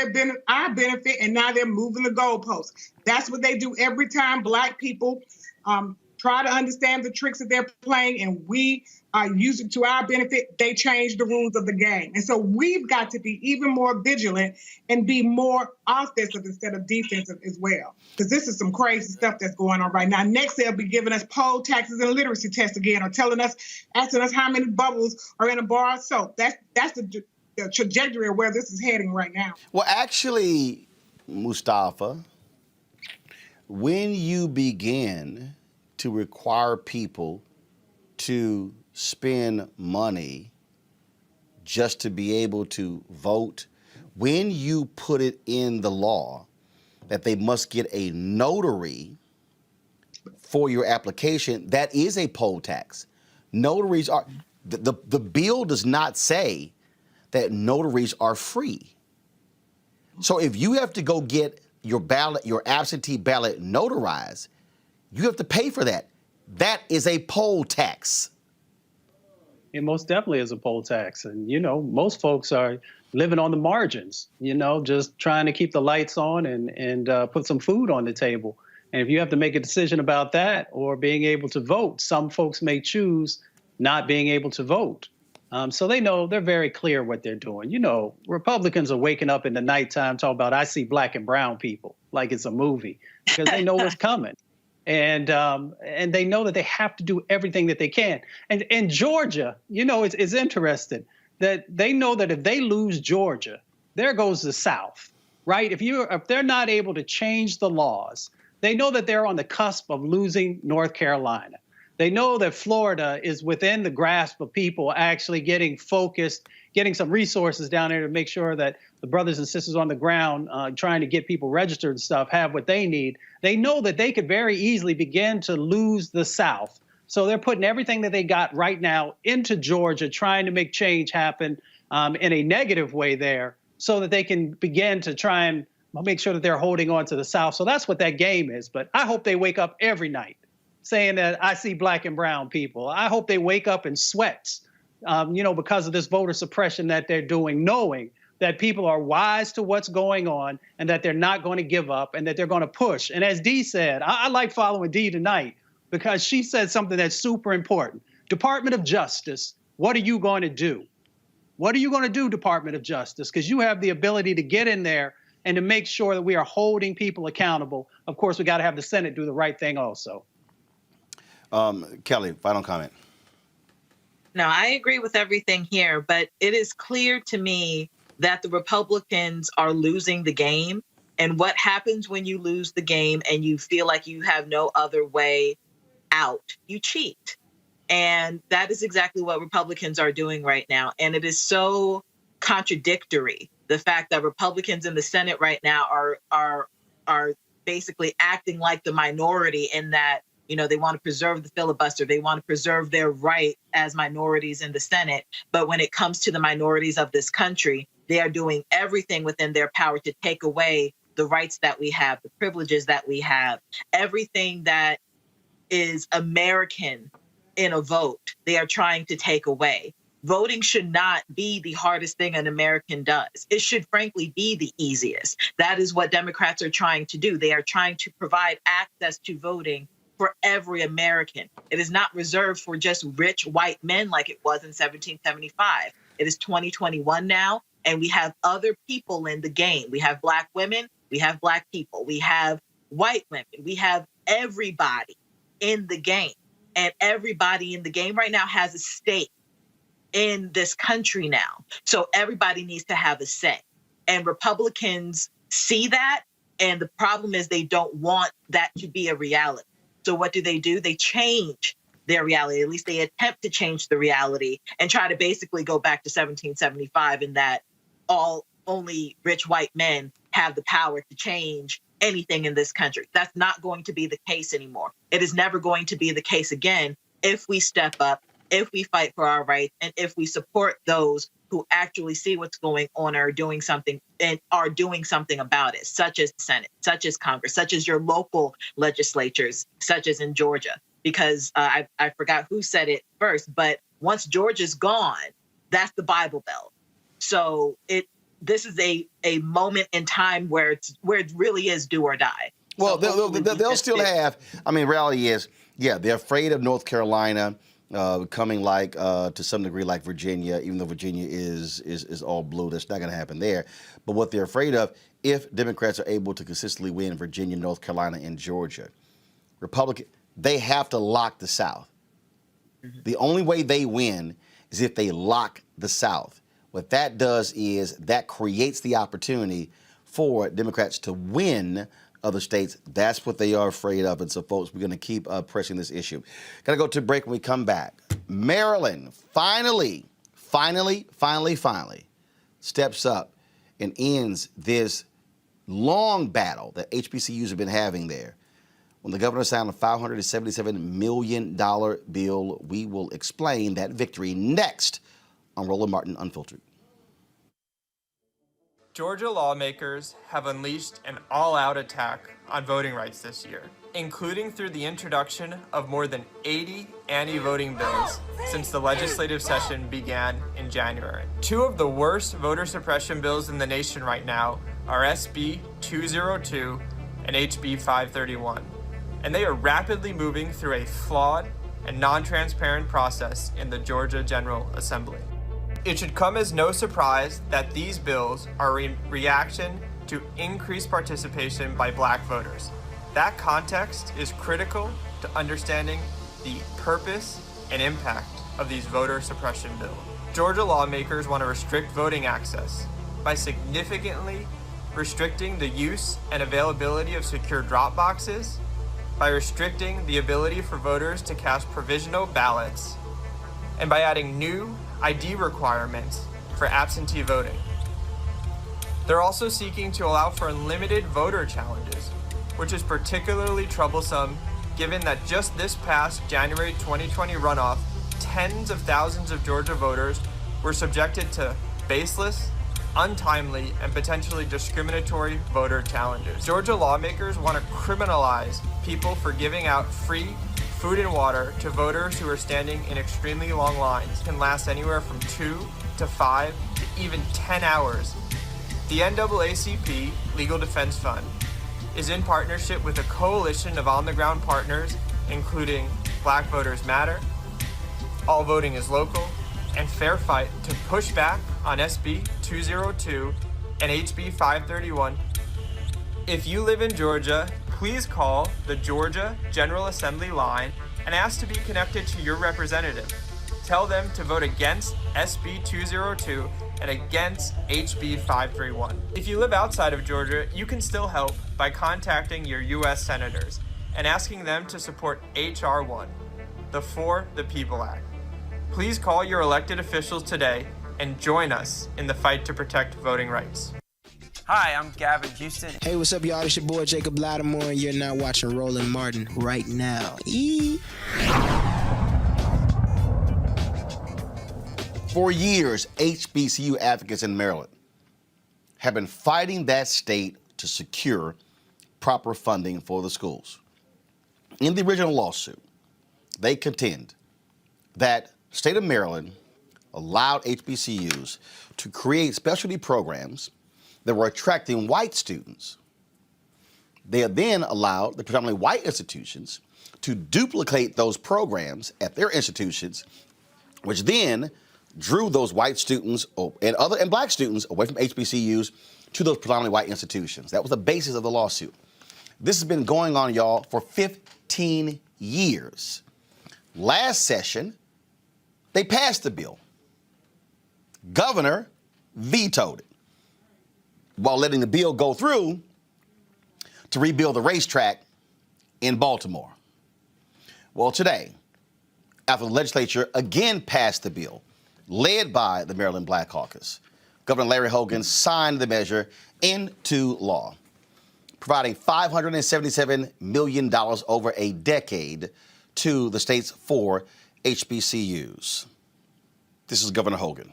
our benefit, and now they're moving the goalposts. That's what they do every time Black people try to understand the tricks that they're playing, and we use it to our benefit. They change the rules of the game. And so we've got to be even more vigilant and be more offensive instead of defensive as well, because this is some crazy stuff that's going on right now. Next, they'll be giving us poll taxes and literacy tests again, or asking us how many bubbles are in a bar of soap. That's the trajectory of where this is heading right now. Well, actually, Mustafa, when you begin to require people to spend money just to be able to vote, when you put it in the law that they must get a notary for your application, that is a poll tax. Notaries are, the bill does not say that notaries are free. So if you have to go get your ballot, your absentee ballot notarized, you have to pay for that. That is a poll tax. It most definitely is a poll tax. And, you know, most folks are living on the margins, you know, just trying to keep the lights on and put some food on the table. And if you have to make a decision about that or being able to vote, some folks may choose not being able to vote. So they know, they're very clear what they're doing. You know, Republicans are waking up in the nighttime talking about, I see black and brown people, like it's a movie, because they know what's coming. And they know that they have to do everything that they can. And in Georgia, you know, it's interesting that they know that if they lose Georgia, there goes the South, right? If they're not able to change the laws, they know that they're on the cusp of losing North Carolina. They know that Florida is within the grasp of people actually getting focused, getting some resources down there to make sure that the brothers and sisters on the ground trying to get people registered and stuff have what they need. They know that they could very easily begin to lose the South. So they're putting everything that they got right now into Georgia, trying to make change happen in a negative way there so that they can begin to try and make sure that they're holding on to the South. So that's what that game is. But I hope they wake up every night saying that I see black and brown people. I hope they wake up in sweats, you know, because of this voter suppression that they're doing, knowing that people are wise to what's going on and that they're not going to give up and that they're going to push. And as Dee said, I like following Dee tonight because she said something that's super important. Department of Justice, what are you going to do? What are you going to do, Department of Justice? Because you have the ability to get in there and to make sure that we are holding people accountable. Of course, we got to have the Senate do the right thing also. Kelly, final comment. No, I agree with everything here, but it is clear to me that the Republicans are losing the game. And what happens when you lose the game and you feel like you have no other way out? You cheat. And that is exactly what Republicans are doing right now. And it is so contradictory, the fact that Republicans in the Senate right now are basically acting like the minority in that, you know, they want to preserve the filibuster. They want to preserve their right as minorities in the Senate. But when it comes to the minorities of this country, they are doing everything within their power to take away the rights that we have, the privileges that we have, everything that is American in a vote, they are trying to take away. Voting should not be the hardest thing an American does. It should frankly be the easiest. That is what Democrats are trying to do. They are trying to provide access to voting for every American. It is not reserved for just rich white men like it was in 1775. It is 2021 now, and we have other people in the game. We have Black women, we have Black people, we have white women, we have everybody in the game. And everybody in the game right now has a stake in this country now. So everybody needs to have a say. And Republicans see that. And the problem is they don't want that to be a reality. So what do? They change their reality. At least they attempt to change the reality and try to basically go back to 1775 in that only rich white men have the power to change anything in this country. That's not going to be the case anymore. It is never going to be the case again if we step up, if we fight for our rights, and if we support those who actually see what's going on and are doing something about it, such as the Senate, such as Congress, such as your local legislatures, such as in Georgia. Because I forgot who said it first, but once Georgia's gone, that's the Bible Belt. So this is a moment in time where it really is do or die. Well, so they'll still have. I mean, reality is, yeah, they're afraid of North Carolina becoming like to some degree like Virginia, even though Virginia is all blue. That's not going to happen there. But what they're afraid of, if Democrats are able to consistently win Virginia, North Carolina, and Georgia, they have to lock the South. Mm-hmm. The only way they win is if they lock the South. What that does is that creates the opportunity for Democrats to win other states. That's what they are afraid of. And so, folks, we're going to keep pressing this issue. Got to go to a break when we come back. Maryland finally steps up and ends this long battle that HBCUs have been having there. When the governor signed a $577 million bill, we will explain that victory next on Roland Martin Unfiltered. Georgia lawmakers have unleashed an all-out attack on voting rights this year, including through the introduction of more than 80 anti-voting bills since the legislative session began in January. Two of the worst voter suppression bills in the nation right now are SB 202 and HB 531, and they are rapidly moving through a flawed and non-transparent process in the Georgia General Assembly. It should come as no surprise that these bills are a reaction to increased participation by Black voters. That context is critical to understanding the purpose and impact of these voter suppression bills. Georgia lawmakers want to restrict voting access by significantly restricting the use and availability of secure drop boxes, by restricting the ability for voters to cast provisional ballots, and by adding new ID requirements for absentee voting. They're also seeking to allow for unlimited voter challenges, which is particularly troublesome given that just this past January 2020 runoff, tens of thousands of Georgia voters were subjected to baseless, untimely, and potentially discriminatory voter challenges. Georgia lawmakers want to criminalize people for giving out free food and water to voters who are standing in extremely long lines. It can last anywhere from 2 to 5 to even 10 hours. The NAACP Legal Defense Fund is in partnership with a coalition of on-the-ground partners, including Black Voters Matter, All Voting is Local, and fair fight to push back on SB 202 and HB 531. If you live in Georgia, please call the Georgia General Assembly line and ask to be connected to your representative. Tell them to vote against SB 202 and against HB 531. If you live outside of Georgia, you can still help by contacting your U.S. senators and asking them to support H.R. 1, the For the People Act. Please call your elected officials today and join us in the fight to protect voting rights. Hi, I'm Gavin Houston. Hey, what's up, y'all? It's your boy Jacob Lattimore, and you're now watching Roland Martin right now. For years, HBCU advocates in Maryland have been fighting that state to secure proper funding for the schools. In the original lawsuit, they contend that the state of Maryland allowed HBCUs to create specialty programs that were attracting white students. They have then allowed the predominantly white institutions to duplicate those programs at their institutions, which then drew those white students and black students away from HBCUs to those predominantly white institutions. That was the basis of the lawsuit. This has been going on, y'all, for 15 years. Last session, they passed the bill. Governor vetoed it, while letting the bill go through to rebuild the racetrack in Baltimore. Well, today, after the legislature again passed the bill, led by the Maryland Black Caucus, Governor Larry Hogan signed the measure into law, providing $577 million over a decade to the state's 4 HBCUs. This is Governor Hogan.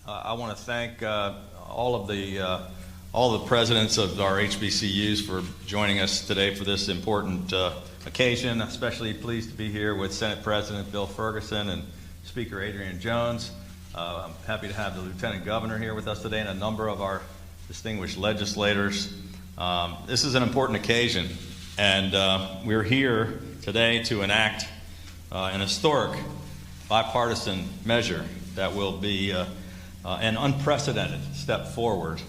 I want to thank all the presidents of our HBCUs for joining us today for this important occasion. Especially pleased to be here with Senate President Bill Ferguson and Speaker Adrian Jones. I'm happy to have the Lieutenant Governor here with us today and a number of our distinguished legislators. This is an important occasion, and we're here today to enact an historic bipartisan measure that will be an unprecedented step forward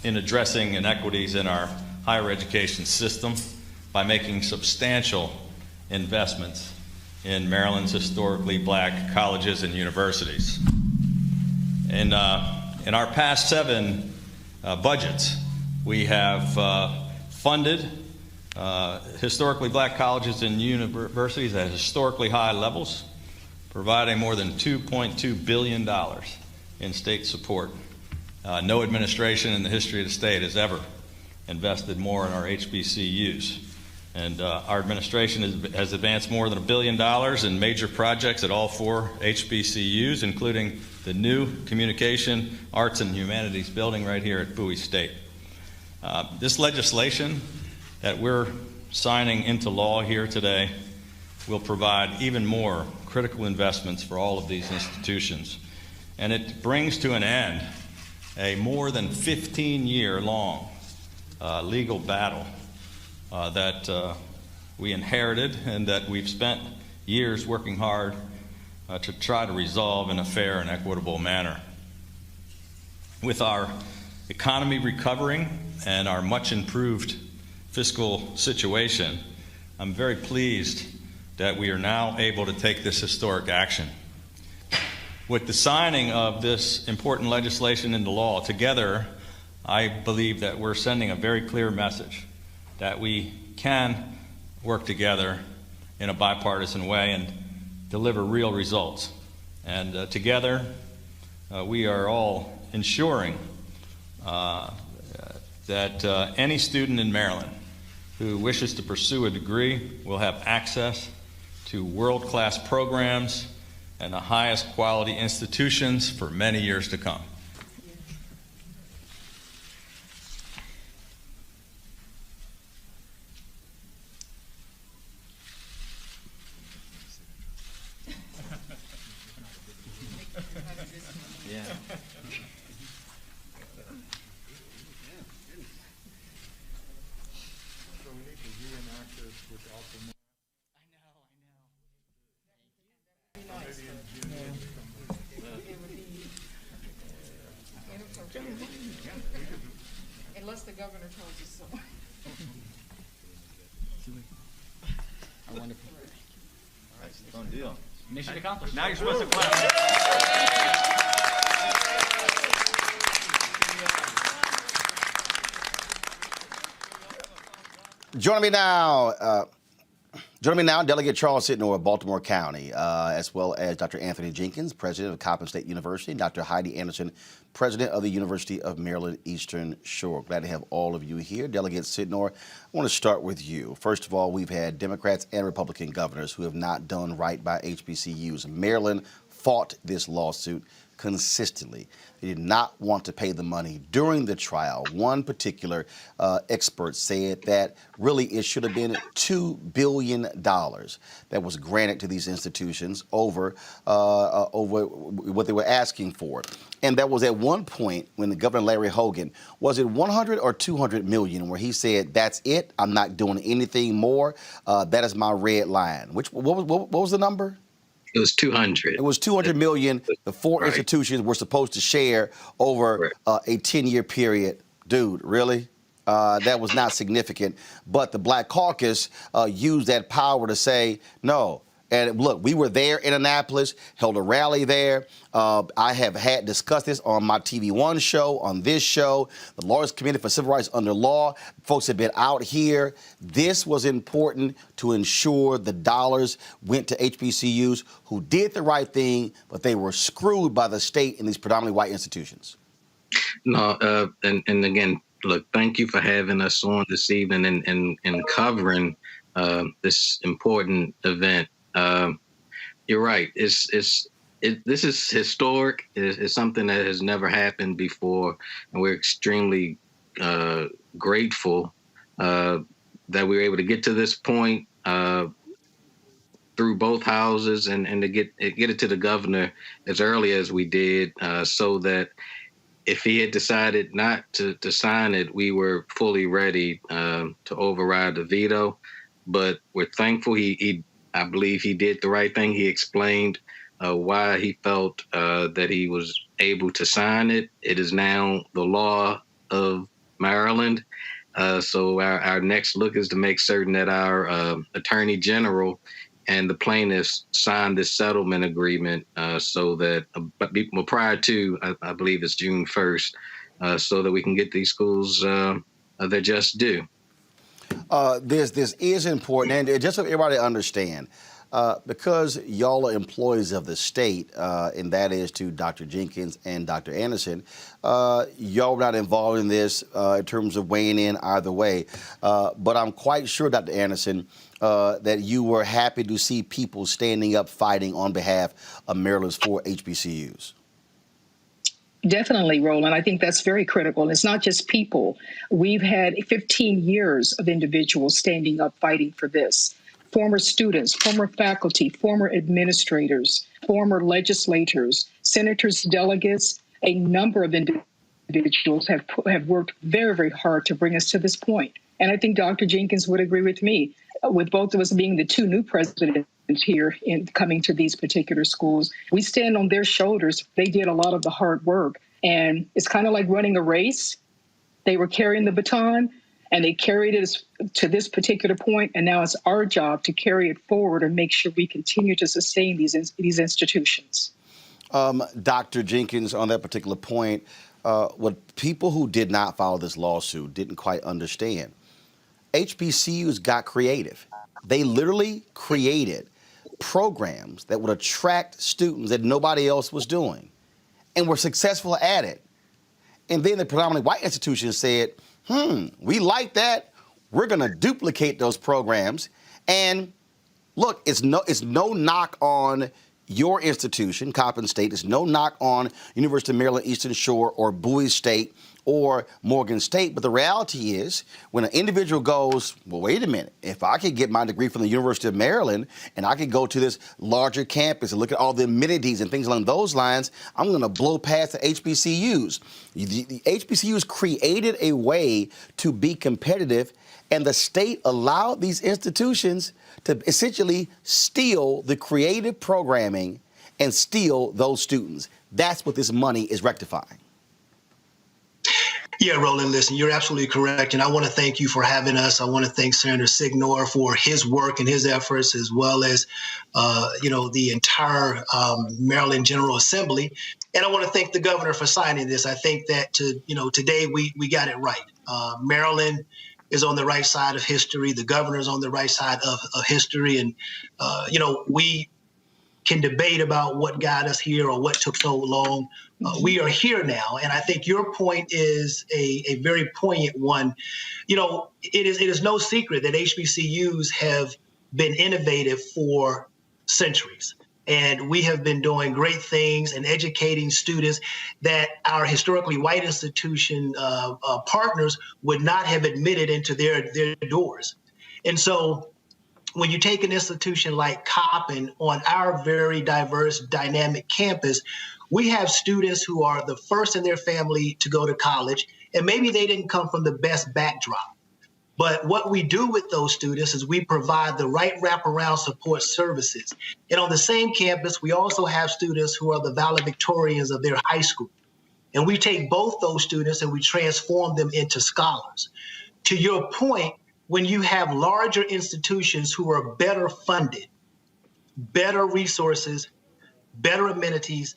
in addressing inequities in our higher education system by making substantial investments in Maryland's historically black colleges and universities. In our past 7 budgets, we have funded historically black colleges and universities at historically high levels, providing more than $2.2 billion in state support. No administration in the history of the state has ever invested more in our HBCUs. And our administration has advanced more than $1 billion in major projects at all 4 HBCUs, including the new Communication, Arts, and Humanities building right here at Bowie State. This legislation that we're signing into law here today will provide even more critical investments for all of these institutions. And it brings to an end a more than 15-year-long legal battle that we inherited and that we've spent years working hard to try to resolve in a fair and equitable manner. With our economy recovering and our much improved fiscal situation, I'm very pleased that we are now able to take this historic action. With the signing of this important legislation into law, together, I believe that we're sending a very clear message that we can work together in a bipartisan way and deliver real results. And together, we are all ensuring that any student in Maryland who wishes to pursue a degree will have access to world-class programs and the highest quality institutions for many years to come. Unless the governor tells us so. Wonderful. All right, done deal. Mission accomplished. Now you're supposed to clap. Joining me now, Delegate Charles Sitnor of Baltimore County, as well as Dr. Anthony Jenkins, president of Coppin State University, and Dr. Heidi Anderson, president of the University of Maryland Eastern Shore. Glad to have all of you here. Delegate Sitnor, I want to start with you. First of all, we've had Democrats and Republican governors who have not done right by HBCUs. Maryland fought this lawsuit consistently. They did not want to pay the money during the trial. One particular expert said that really it should have been $2 billion that was granted to these institutions over what they were asking for. And that was at one point when the Governor Larry Hogan, was it 100 or 200 million, where he said, that's it, I'm not doing anything more. That is my red line. What was the number? It was 200. It was 200 million. The four institutions were supposed to share over a 10-year period. Dude, really? That was not significant. But the Black Caucus used that power to say no. And look, we were there in Annapolis, held a rally there. I have discussed this on my TV One show, on this show, the Lawyers Committee for Civil Rights Under Law. Folks have been out here. This was important to ensure the dollars went to HBCUs who did the right thing, but they were screwed by the state in these predominantly white institutions. No, and again, look, thank you for having us on this evening and covering this important event. You're right. This is historic. It's something that has never happened before, and we're extremely grateful that we were able to get to this point through both houses and to get it to the governor as early as we did, so that if he had decided not to sign it, we were fully ready to override the veto. But we're thankful I believe he did the right thing. He explained why he felt that he was able to sign it. It is now the law of Maryland. So our next look is to make certain that our Attorney General and the plaintiffs sign this settlement agreement so that, prior to, I believe it's June 1st, so that we can get these schools their just due. This is important, and just so everybody understand, because y'all are employees of the state, and that is to Dr. Jenkins and Dr. Anderson, y'all are not involved in this in terms of weighing in either way. But I'm quite sure, Dr. Anderson, that you were happy to see people standing up fighting on behalf of Maryland's 4 HBCUs. Definitely, Roland. I think that's very critical. And it's not just people. We've had 15 years of individuals standing up fighting for this. Former students, former faculty, former administrators, former legislators, senators, delegates, a number of individuals have worked very, very hard to bring us to this point. And I think Dr. Jenkins would agree with me, with both of us being the 2 new presidents here in coming to these particular schools. We stand on their shoulders. They did a lot of the hard work. And it's kind of like running a race. They were carrying the baton and they carried it to this particular point. And now it's our job to carry it forward and make sure we continue to sustain these institutions. Dr. Jenkins, on that particular point, what people who did not follow this lawsuit didn't quite understand, HBCUs got creative. They literally created programs that would attract students that nobody else was doing and were successful at it. And then the predominantly white institutions said, we like that. We're going to duplicate those programs. And look, it's no knock on your institution, Coppin State. It's no knock on University of Maryland Eastern Shore or Bowie State or Morgan State. But the reality is, when an individual goes, well, wait a minute, if I could get my degree from the University of Maryland and I could go to this larger campus and look at all the amenities and things along those lines, I'm going to blow past the HBCUs. The HBCUs created a way to be competitive, and the state allowed these institutions to essentially steal the creative programming and steal those students. That's what this money is rectifying. Yeah, Roland, listen, you're absolutely correct. And I want to thank you for having us. I want to thank Senator Signor for his work and his efforts, as well as, the entire Maryland General Assembly. And I want to thank the governor for signing this. I think that, today we got it right. Maryland is on the right side of history. The governor is on the right side of history. And, we can debate about what got us here or what took so long. We are here now. And I think your point is a very poignant one. It is no secret that HBCUs have been innovative for centuries. And we have been doing great things and educating students that our historically white institution partners would not have admitted into their doors. And so when you take an institution like Coppin on our very diverse, dynamic campus, we have students who are the first in their family to go to college, and maybe they didn't come from the best backdrop. But what we do with those students is we provide the right wraparound support services. And on the same campus, we also have students who are the valedictorians of their high school. And we take both those students and we transform them into scholars. To your point, when you have larger institutions who are better funded, better resources, better amenities,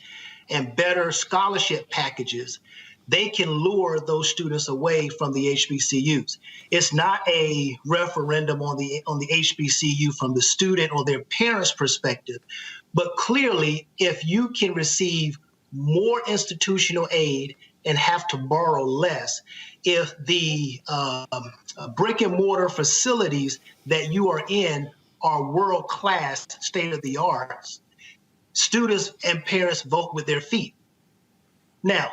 and better scholarship packages, they can lure those students away from the HBCUs. It's not a referendum on the HBCU from the student or their parents' perspective, but clearly, if you can receive more institutional aid and have to borrow less, if the brick and mortar facilities that you are in are world-class, state-of-the-art, students and parents vote with their feet. Now,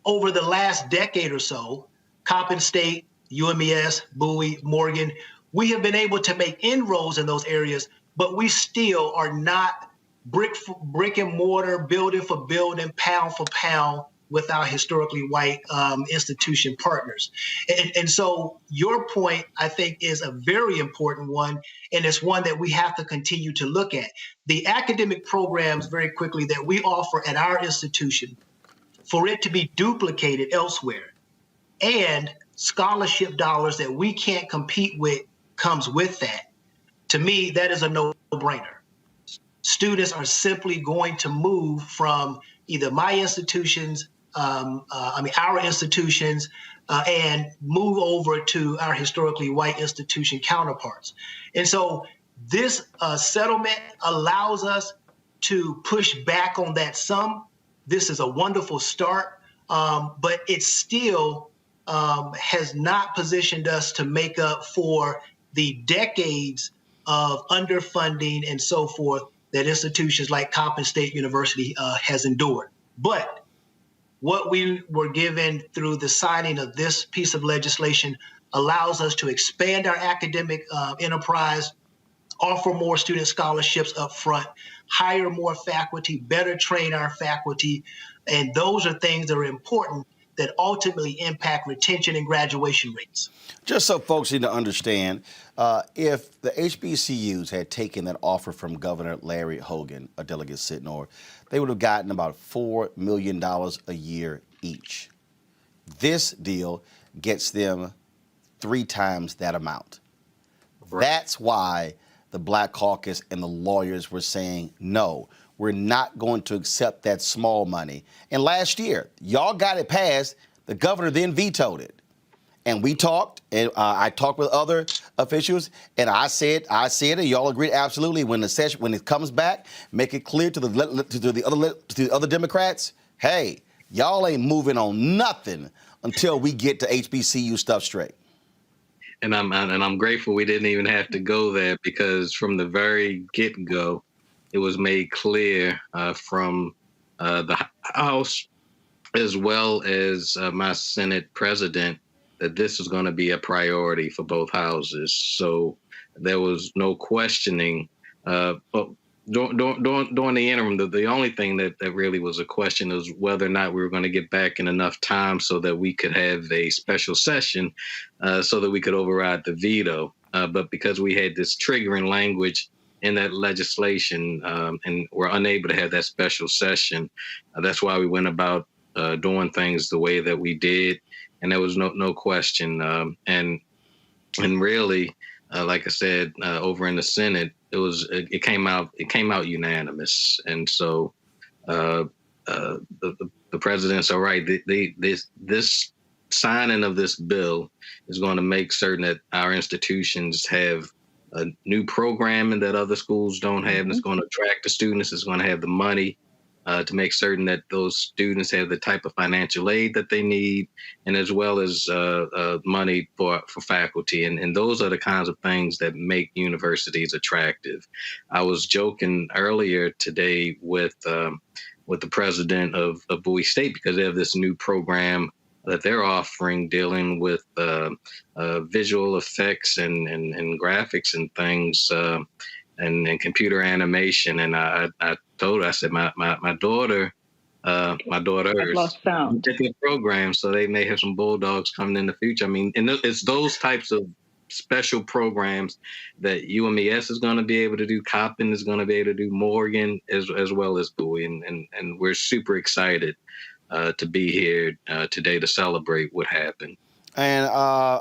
over the last decade or so, Coppin State, UMES, Bowie, Morgan, we have been able to make inroads in those areas, but we still are not brick and mortar, building for building, pound for pound with our historically white institution partners. And so your point, I think, is a very important one, and it's one that we have to continue to look at. The academic programs, very quickly, that we offer at our institution, for it to be duplicated elsewhere, and scholarship dollars that we can't compete with comes with that. To me, that is a no-brainer. Students are simply going to move from either my institutions, our institutions, and move over to our historically white institution counterparts. And so this settlement allows us to push back on that sum. This is a wonderful start, but it still has not positioned us to make up for the decades of underfunding and so forth that institutions like Coppin State University has endured. But what we were given through the signing of this piece of legislation allows us to expand our academic enterprise, offer more student scholarships up front, hire more faculty, better train our faculty. And those are things that are important that ultimately impact retention and graduation rates. Just so folks need to understand, if the HBCUs had taken that offer from Governor Larry Hogan, a delegate Sitnor, they would have gotten about $4 million a year each. This deal gets them 3 times that amount. Right. That's why the Black Caucus and the lawyers were saying, no, we're not going to accept that small money. And last year, y'all got it passed. The governor then vetoed it. And we talked, and I talked with other officials, and I said, and y'all agreed absolutely. When it comes back, make it clear to the other Democrats, hey, y'all ain't moving on nothing until we get to HBCU stuff straight. And I'm grateful we didn't even have to go there, because from the very get-go, it was made clear from the House as well as my Senate president that this is going to be a priority for both houses. So there was no questioning. But during the interim, the only thing that really was a question is whether or not we were going to get back in enough time so that we could have a special session so that we could override the veto. But because we had this triggering language in that legislation and were unable to have that special session, that's why we went about doing things the way that we did. and there was no question. And really, like I said, over in the Senate, it came out unanimous. And so the president's all right. This signing of this bill is going to make certain that our institutions have a new programming that other schools don't have. And it's going to attract the students. It's going to have the money to make certain that those students have the type of financial aid that they need, and as well as money for faculty. And those are the kinds of things that make universities attractive. I was joking earlier today with the president of Bowie State, because they have this new program that they're offering dealing with visual effects and graphics and things and computer animation. And I told her, I said, my daughter lost sound. Different programs, so they may have some Bulldogs coming in the future. I mean, and it's those types of special programs that UMES is going to be able to do. Coppin is going to be able to do. Morgan as well as Bowie, and we're super excited to be here today to celebrate what happened. And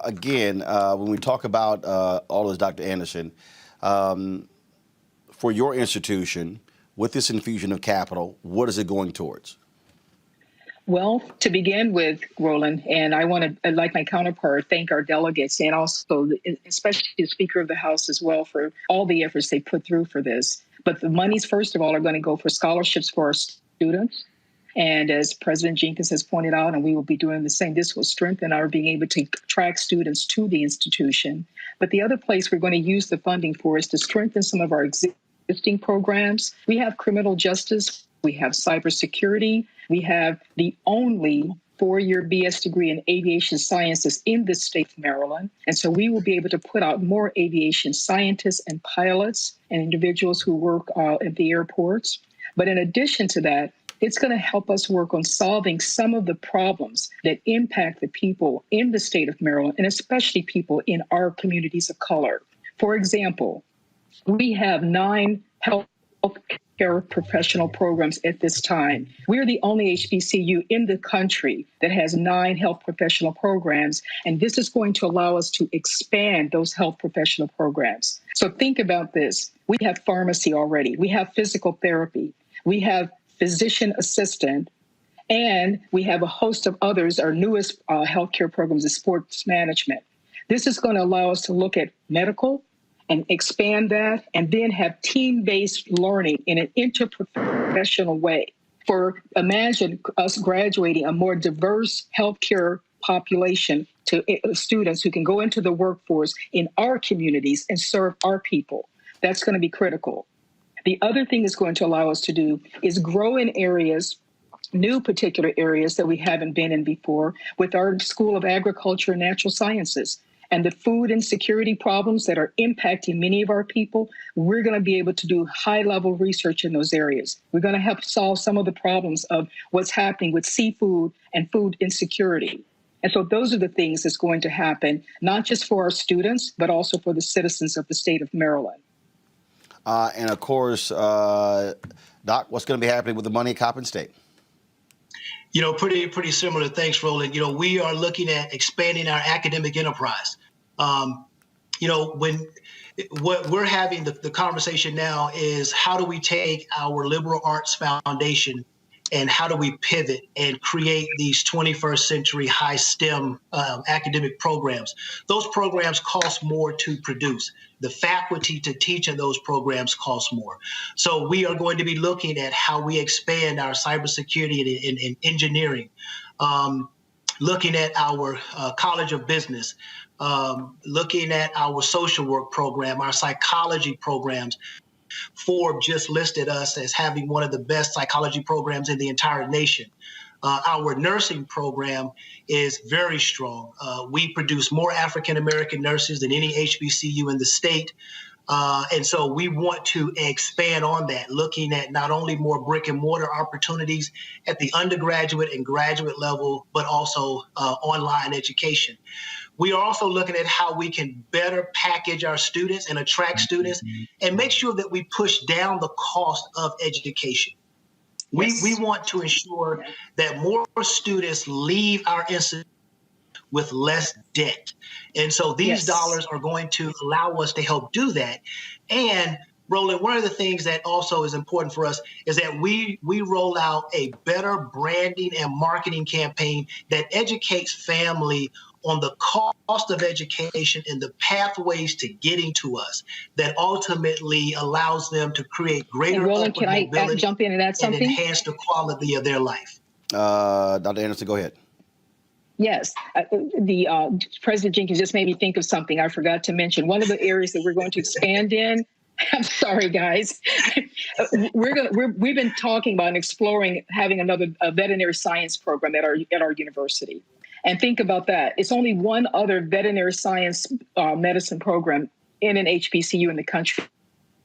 again, when we talk about all this, Dr. Anderson, for your institution, with this infusion of capital, what is it going towards? Well, to begin with, Roland, and I want to, like my counterpart, thank our delegates and also especially the Speaker of the House as well for all the efforts they put through for this. But the monies, first of all, are going to go for scholarships for our students. And as President Jenkins has pointed out, and we will be doing the same, this will strengthen our being able to attract students to the institution. But the other place we're going to use the funding for is to strengthen some of our existing programs. We have criminal justice, we have cybersecurity, we have the only four-year BS degree in aviation sciences in the state of Maryland. And so we will be able to put out more aviation scientists and pilots and individuals who work at the airports. But in addition to that, it's going to help us work on solving some of the problems that impact the people in the state of Maryland, and especially people in our communities of color. For example, we have 9 health care professional programs at this time. We're the only HBCU in the country that has 9 health professional programs, and this is going to allow us to expand those health professional programs. So think about this. We have pharmacy already. We have physical therapy. We have physician assistant, and we have a host of others. Our newest healthcare programs is sports management. This is going to allow us to look at medical and expand that, and then have team-based learning in an interprofessional way. Imagine us graduating a more diverse healthcare population to students who can go into the workforce in our communities and serve our people. That's going to be critical. The other thing it's going to allow us to do is grow in areas, new particular areas that we haven't been in before, with our School of Agriculture and Natural Sciences. And the food insecurity problems that are impacting many of our people, we're going to be able to do high-level research in those areas. We're going to help solve some of the problems of what's happening with seafood and food insecurity. And so those are the things that's going to happen, not just for our students, but also for the citizens of the state of Maryland. And of course, Doc, what's going to be happening with the money at Coppin State? You know, pretty similar. Thanks, Roland. You know, we are looking at expanding our academic enterprise. You know, what we're having the conversation now is how do we take our liberal arts foundation and how do we pivot and create these 21st century high STEM academic programs? Those programs cost more to produce. The faculty to teach in those programs costs more. So we are going to be looking at how we expand our cybersecurity and engineering, looking at our College of Business, looking at our social work program, our psychology programs. Forbes just listed us as having one of the best psychology programs in the entire nation. Our nursing program is very strong. We produce more African-American nurses than any HBCU in the state. And so we want to expand on that, looking at not only more brick and mortar opportunities at the undergraduate and graduate level, but also online education. We are also looking at how we can better package our students and attract students and make sure that we push down the cost of education. Yes. We want to ensure that more students leave our institution with less debt. And so these dollars are going to allow us to help do that. And Roland, one of the things that also is important for us is that we roll out a better branding and marketing campaign that educates family on the cost of education and the pathways to getting to us, that ultimately allows them to create greater Roland, can I jump in and add something? And enhance the quality of their life. Dr. Anderson, go ahead. Yes, President Jenkins just made me think of something I forgot to mention. One of the areas that we're going to expand in, I'm sorry, guys. We've been talking about and exploring having another veterinary science program at our university. And think about that. It's only one other veterinary science medicine program in an HBCU in the country,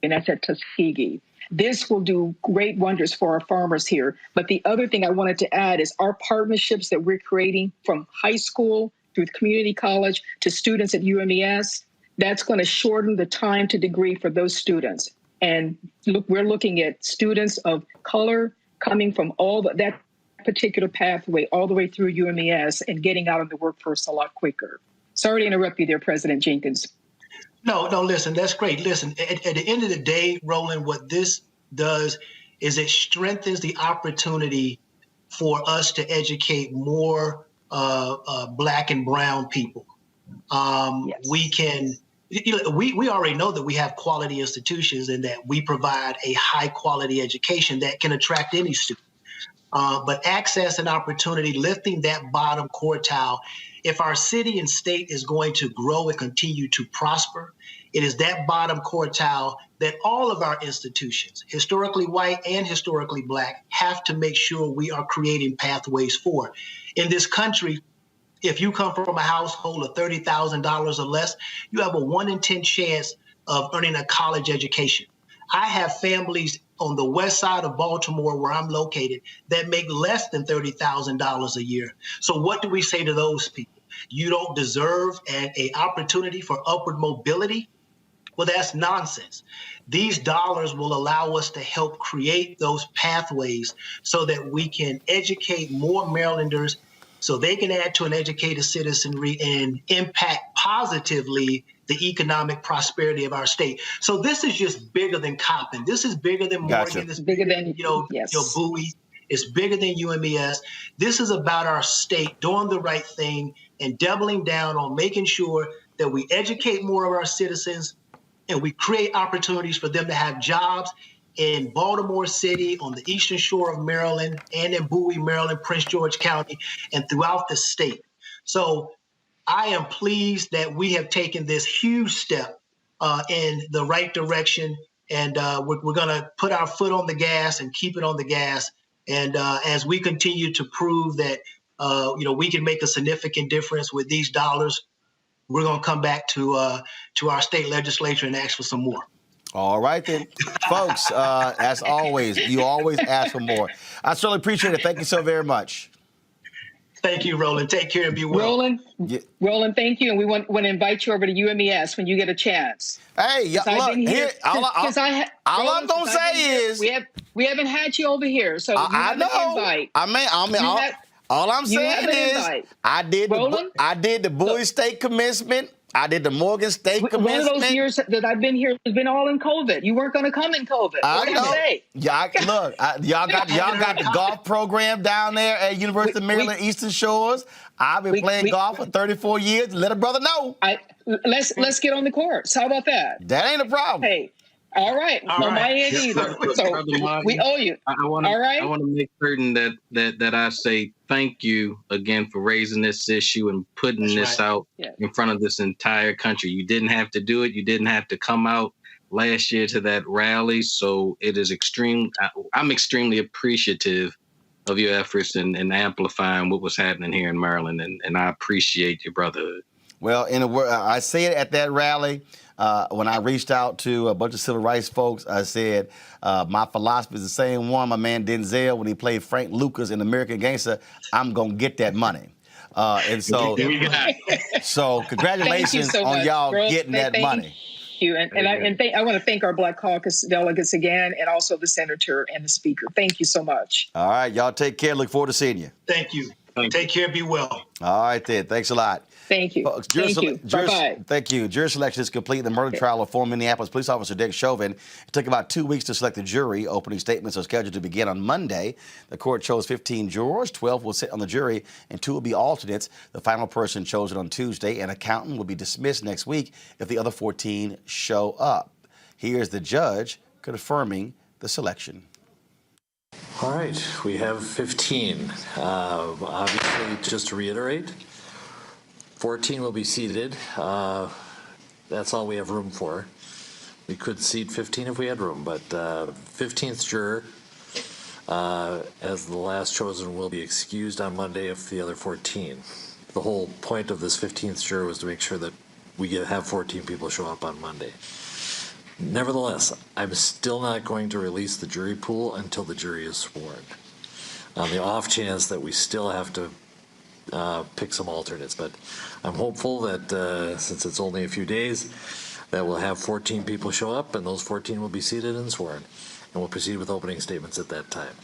and that's at Tuskegee. This will do great wonders for our farmers here. But the other thing I wanted to add is our partnerships that we're creating from high school through community college to students at UMES, that's going to shorten the time to degree for those students. And look, we're looking at students of color coming from that particular pathway all the way through UMES and getting out of the workforce a lot quicker. Sorry to interrupt you there, President Jenkins. No, listen, that's great. Listen, at the end of the day, Roland, what this does is it strengthens the opportunity for us to educate more Black and brown people. We can, we already know that we have quality institutions and that we provide a high quality education that can attract any student. But access and opportunity, lifting that bottom quartile. If our city and state is going to grow and continue to prosper, it is that bottom quartile that all of our institutions, historically white and historically Black, have to make sure we are creating pathways for. In this country, if you come from a household of $30,000 or less, you have a 1 in 10 chance of earning a college education. I have families on the west side of Baltimore, where I'm located, that make less than $30,000 a year. So what do we say to those people? You don't deserve an opportunity for upward mobility? Well, that's nonsense. These dollars will allow us to help create those pathways so that we can educate more Marylanders so they can add to an educated citizenry and impact positively the economic prosperity of our state. So this is just bigger than Coppin. This is bigger than Morgan. It's bigger than Bowie. It's bigger than UMES. This is about our state doing the right thing and doubling down on making sure that we educate more of our citizens and we create opportunities for them to have jobs in Baltimore City, on the eastern shore of Maryland, and in Bowie, Maryland, Prince George County, and throughout the state. So I am pleased that we have taken this huge step in the right direction, and we're going to put our foot on the gas and keep it on the gas. And as we continue to prove that we can make a significant difference with these dollars, we're going to come back to our state legislature and ask for some more. All right, then. Folks, as always, you always ask for more. I certainly appreciate it. Thank you so very much. Thank you, Roland. Take care and be well. Roland, thank you. And we want to invite you over to UMES when you get a chance. Hey, look, all I'm going to say is we haven't had you over here, so I know. All I'm saying is I did the Bowie State commencement. I did the Morgan State commencement. One of those years that I've been here has been all in COVID. You weren't going to come in COVID. I know. Y'all got the golf program down there at University of Maryland Eastern Shores. I've been playing golf for 34 years. Let a brother know. Let's get on the course. How about that? That ain't a problem. Hey. All right. On my end either. So we owe you. I want to make certain that I say thank you again for raising this issue and putting this out in front of this entire country. You didn't have to do it. You didn't have to come out last year to that rally. So it is I'm extremely appreciative of your efforts in amplifying what was happening here in Maryland. And I appreciate your brotherhood. Well, I said at that rally, when I reached out to a bunch of civil rights folks, I said, my philosophy is the same one my man Denzel when he played Frank Lucas in American Gangster. I'm going to get that money. And so congratulations on y'all getting that money. You. I want to thank our Black Caucus delegates again, and also the senator and the speaker. Thank you so much. All right, y'all take care. Look forward to seeing you. Thank you. Take care. Be well. All right, then. Thanks a lot. Thank you. Folks, Thank you. Bye-bye. Thank you. Jury selection is complete in the murder trial of former Minneapolis police officer Dick Chauvin. It took about 2 weeks to select the jury. Opening statements are scheduled to begin on Monday. The court chose 15 jurors. 12 will sit on the jury, and 2 will be alternates. The final person chosen on Tuesday. An accountant will be dismissed next week if the other 14 show up. Here's the judge confirming the selection. All right, we have 15. Obviously, just to reiterate, 14 will be seated. That's all we have room for. We could seat 15 if we had room, but 15th juror, as the last chosen, will be excused on Monday if the other 14. The whole point of this 15th juror was to make sure that we have 14 people show up on Monday. Nevertheless, I'm still not going to release the jury pool until the jury is sworn, on the off chance that we still have to pick some alternates. But I'm hopeful that since it's only a few days, that we'll have 14 people show up, and those 14 will be seated and sworn, and we'll proceed with opening statements at that time.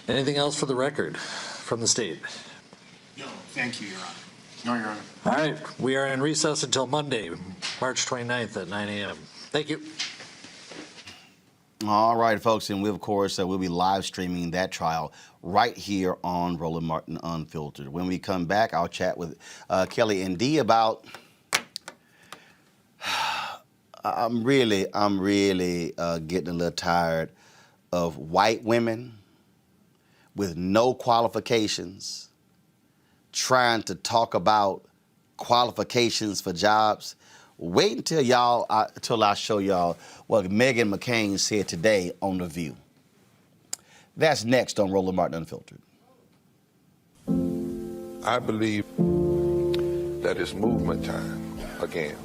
Anything else for the record from the state? No, thank you, Your Honor. No, Your Honor. All right, we are in recess until Monday, March 29th at 9 a.m. Thank you. All right, folks, and we, of course, we'll be live streaming that trial right here on Roland Martin Unfiltered. When we come back, I'll chat with Kelly and Dee about. I'm really getting a little tired of white women with no qualifications trying to talk about qualifications for jobs. Wait until I show y'all what Meghan McCain said today on The View. That's next on Roland Martin Unfiltered. I believe that it's movement time again.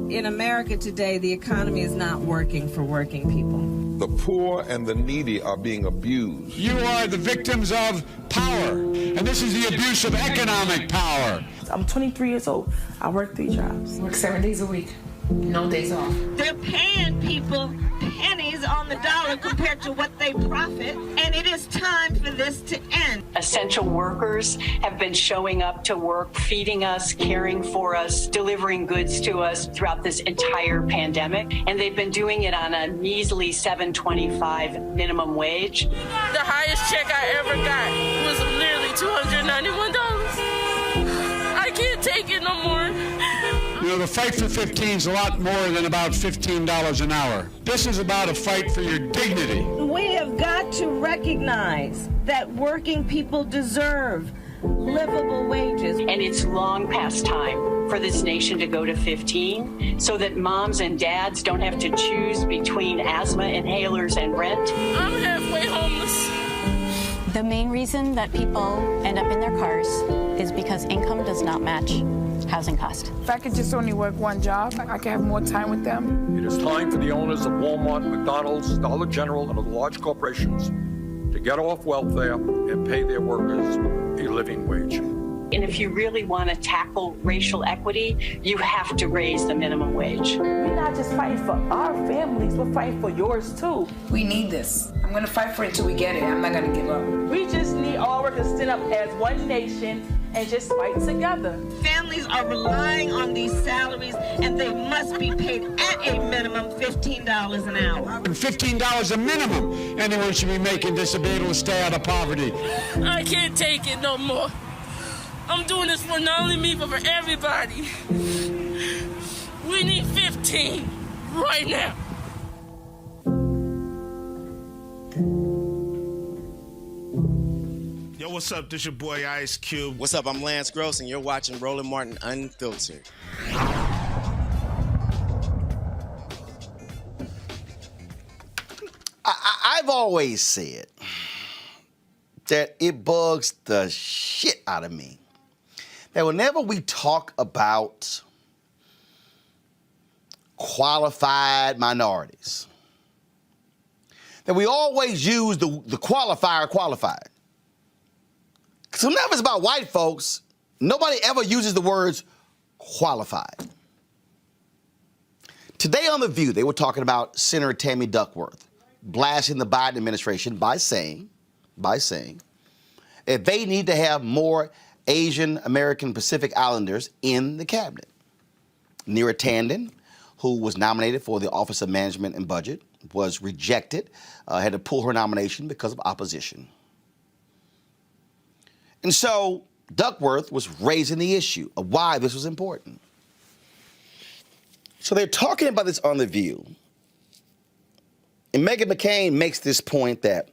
In America today, the economy is not working for working people. The poor and the needy are being abused. You are the victims of power, and this is the abuse of economic power. I'm 23 years old. I work 3 jobs. Work 7 days a week. No days off. They're paying people pennies on the dollar compared to what they profit, and it is time for this to end. Essential workers have been showing up to work, feeding us, caring for us, delivering goods to us throughout this entire pandemic, and they've been doing it on a measly $7.25 minimum wage. The highest check I ever got was literally $291. I can't take it no more. You know, the fight for 15 is a lot more than about $15 an hour. This is about a fight for your dignity. We have got to recognize that working people deserve livable wages. And it's long past time for this nation to go to 15 so that moms and dads don't have to choose between asthma inhalers and rent. I'm halfway homeless. The main reason that people end up in their cars is because income does not match housing cost. If I could just only work one job, I could have more time with them. It is time for the owners of Walmart, McDonald's, Dollar General, and other large corporations to get off welfare and pay their workers a living wage. And if you really want to tackle racial equity, you have to raise the minimum wage. We're not just fighting for our families, we're fighting for yours too. We need this. I'm going to fight for it till we get it. I'm not going to give up. We just need all workers to stand up as one nation and just fight together. Families are relying on these salaries, and they must be paid at a minimum $15 an hour. $15 a minimum. Anyone should be making this to be able to stay out of poverty. I can't take it no more. I'm doing this for not only me, but for everybody. We need 15 right now. Yo, what's up? This your boy Ice Cube. What's up? I'm Lance Gross, and you're watching Roland Martin Unfiltered. I've always said that it bugs the shit out of me that whenever we talk about qualified minorities, that we always use the qualifier qualified. Because whenever it's about white folks, nobody ever uses the words qualified. Today on The View, they were talking about Senator Tammy Duckworth blasting the Biden administration by saying, that they need to have more Asian American Pacific Islanders in the cabinet. Neera Tanden, who was nominated for the Office of Management and Budget, was rejected, had to pull her nomination because of opposition. And so Duckworth was raising the issue of why this was important. So they're talking about this on The View. And Meghan McCain makes this point that,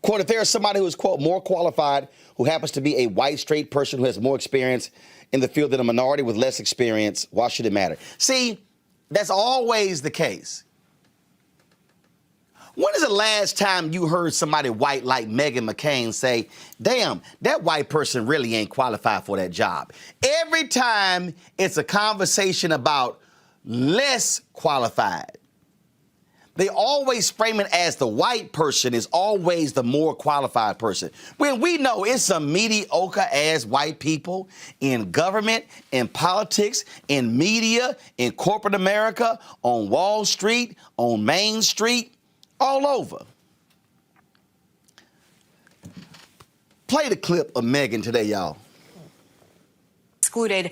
quote, if there is somebody who is, quote, more qualified, who happens to be a white, straight person who has more experience in the field than a minority with less experience, why should it matter? See, that's always the case. When is the last time you heard somebody white like Meghan McCain say, damn, that white person really ain't qualified for that job? Every time it's a conversation about less qualified, they always frame it as the white person is always the more qualified person. When we know it's some mediocre-ass white people in government, in politics, in media, in corporate America, on Wall Street, on Main Street, all over. Play the clip of Meghan today, y'all. Excluded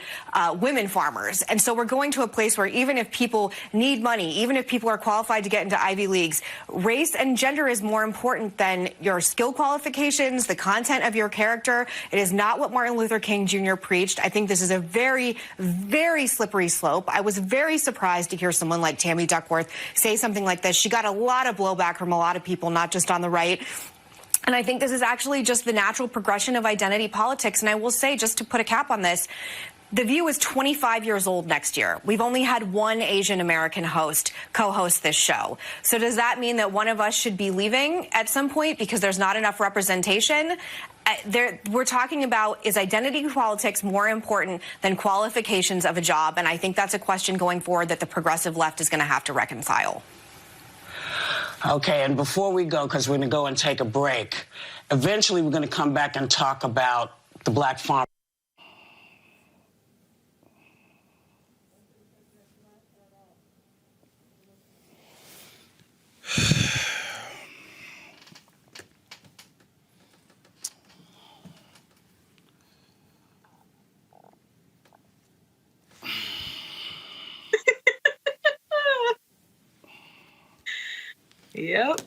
women farmers. And so we're going to a place where even if people need money, even if people are qualified to get into Ivy Leagues, race and gender is more important than your skill qualifications, the content of your character. It is not what Martin Luther King Jr. preached. I think this is a very, very slippery slope. I was very surprised to hear someone like Tammy Duckworth say something like this. She got a lot of blowback from a lot of people, not just on the right. And I think this is actually just the natural progression of identity politics. And I will say, just to put a cap on this, The View is 25 years old next year. We've only had one Asian American co-host this show. So does that mean that one of us should be leaving at some point because there's not enough representation? We're talking about, is identity politics more important than qualifications of a job? And I think that's a question going forward that the progressive left is going to have to reconcile. Okay, and before we go, because we're going to go and take a break, eventually we're going to come back and talk about the black farm. Yep.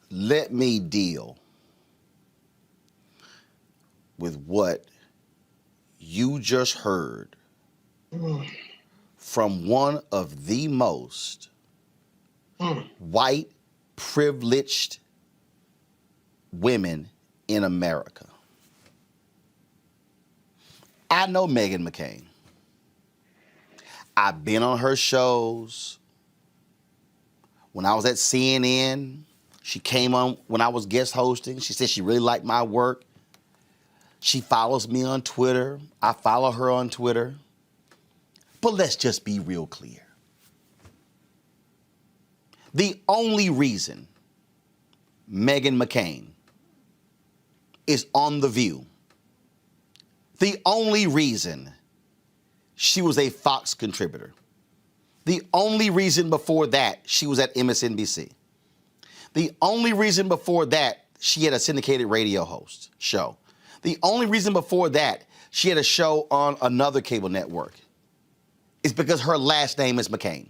Let me deal with what you just heard from one of the most white, privileged women in America. I know Meghan McCain. I've been on her shows. When I was at CNN, she came on when I was guest hosting. She said she really liked my work. She follows me on Twitter. I follow her on Twitter. But let's just be real clear. The only reason Meghan McCain is on The View, the only reason she was a Fox contributor, the only reason before that she was at MSNBC, the only reason before that she had a syndicated radio show, the only reason before that she had a show on another cable network is because her last name is McCain.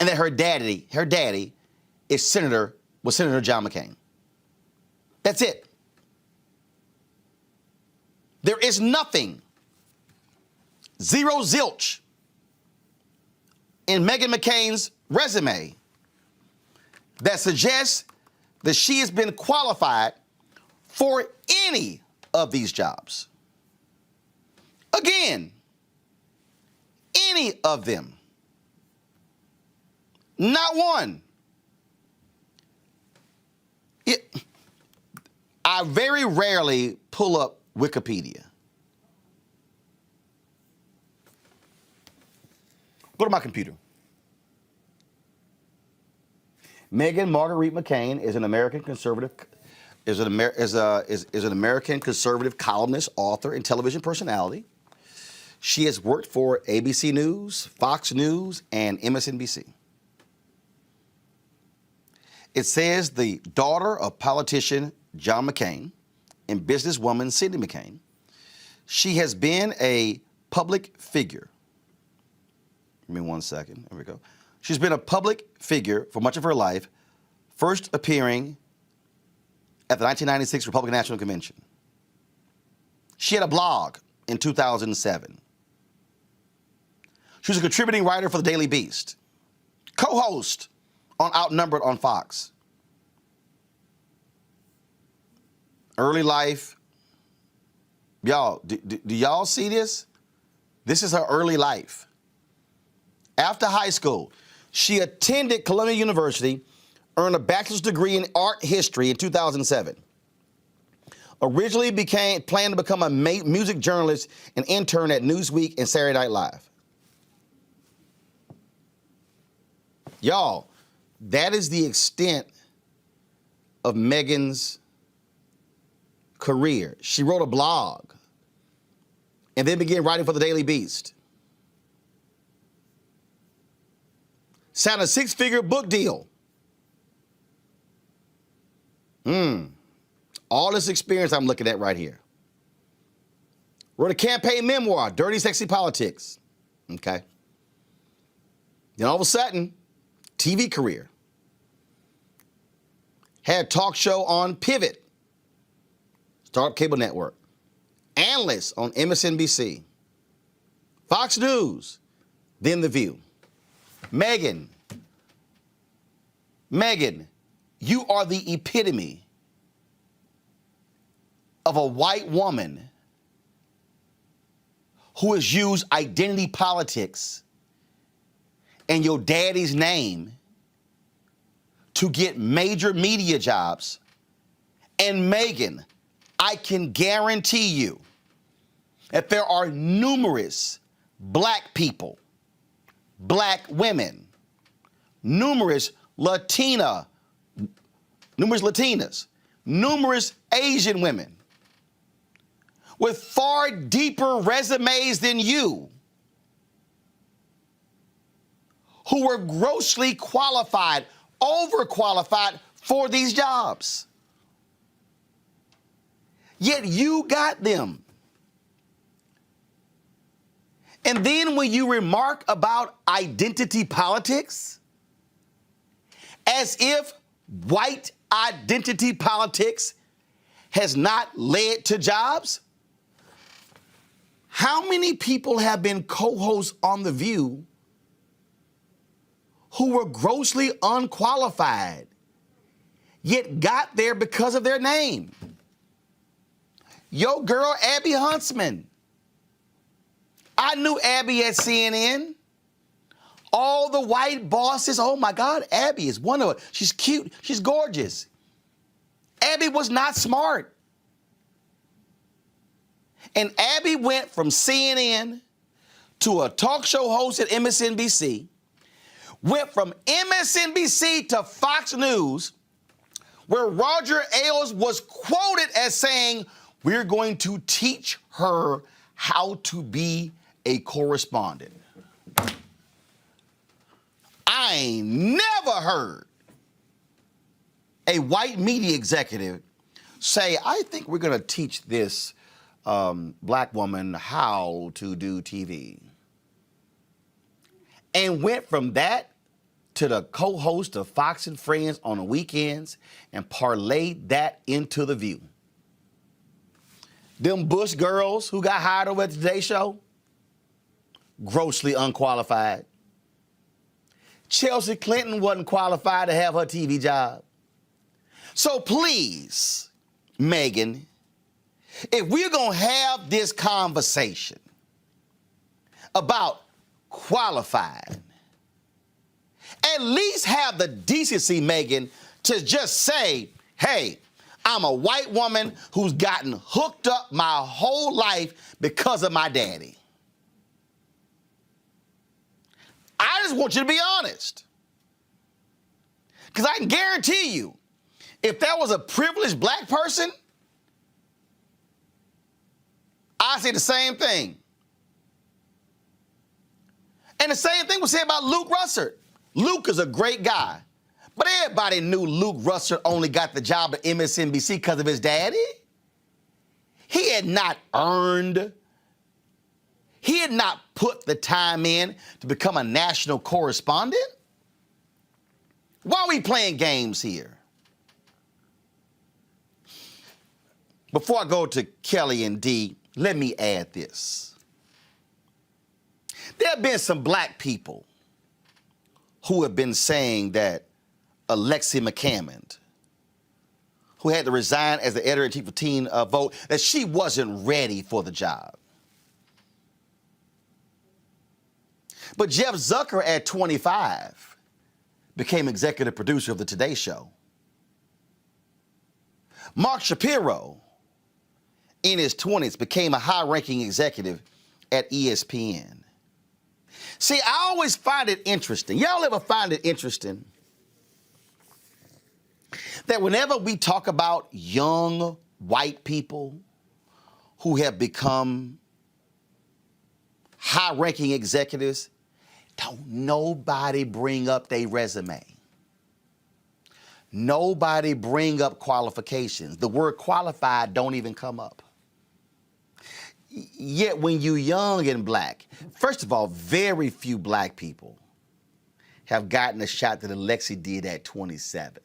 And that her daddy is Senator John McCain. That's it. There is nothing, zero zilch, in Meghan McCain's resume that suggests that she has been qualified for any of these jobs. Again, any of them. Not one. I very rarely pull up Wikipedia. Go to my computer. Meghan Marguerite McCain is an American conservative, is an American conservative columnist, author, and television personality. She has worked for ABC News, Fox News, and MSNBC. It says the daughter of politician John McCain and businesswoman Cindy McCain. She has been a public figure. Give me 1 second. There we go. She's been a public figure for much of her life, first appearing at the 1996 Republican National Convention. She had a blog in 2007. She was a contributing writer for the Daily Beast, co-host on Outnumbered on Fox. Early life. Y'all, do y'all see this? This is her early life. After high school, she attended Columbia University, earned a bachelor's degree in art history in 2007. Originally planned to become a music journalist and intern at Newsweek and Saturday Night Live. Y'all, that is the extent of Megan's career. She wrote a blog and then began writing for the Daily Beast. Signed a 6-figure book deal. All this experience I'm looking at right here. Wrote a campaign memoir, Dirty Sexy Politics. Okay. Then all of a sudden, TV career. Had a talk show on Pivot, Startup Cable Network. Analyst on MSNBC. Fox News, then The View. Megan, you are the epitome of a white woman who has used identity politics and your daddy's name to get major media jobs. And Megan, I can guarantee you that there are numerous black people, black women, numerous Latinas, numerous Asian women with far deeper resumes than you who were grossly qualified, overqualified for these jobs. Yet you got them. And then when you remark about identity politics, as if white identity politics has not led to jobs, how many people have been co-hosts on The View who were grossly unqualified, yet got there because of their name? Your girl, Abby Huntsman. I knew Abby at CNN. All the white bosses, oh my God, Abby is one of them. She's cute, she's gorgeous. Abby was not smart. And Abby went from CNN to a talk show host at MSNBC, went from MSNBC to Fox News, where Roger Ailes was quoted as saying, "We're going to teach her how to be a correspondent." I ain't never heard a white media executive say, "I think we're going to teach this black woman how to do TV." And went from that to the co-host of Fox and Friends on the weekends and parlayed that into The View. Them Bush girls who got hired over at the Today Show, grossly unqualified. Chelsea Clinton wasn't qualified to have her TV job. So please, Megan, if we're going to have this conversation about qualified, at least have the decency, Megan, to just say, hey, I'm a white woman who's gotten hooked up my whole life because of my daddy. I just want you to be honest. Because I can guarantee you, if that was a privileged black person, I'd say the same thing. And the same thing was said about Luke Russert. Luke is a great guy, But everybody knew Luke Russert only got the job at MSNBC because of his daddy. He had not put the time in to become a national correspondent. Why are we playing games here? Before I go to Kelly and Dee, let me add this. There have been some black people who have been saying that Alexi McCammond, who had to resign as the editor-in-chief of Teen Vote, that she wasn't ready for the job. But Jeff Zucker at 25 became executive producer of the Today Show. Mark Shapiro, in his 20s, became a high-ranking executive at ESPN. See, I always find it interesting. Y'all ever find it interesting that whenever we talk about young white people who have become high-ranking executives, don't nobody bring up their resume. Nobody bring up qualifications. The word qualified don't even come up. Yet when you young and black, first of all, very few black people have gotten a shot that Alexi did at 27.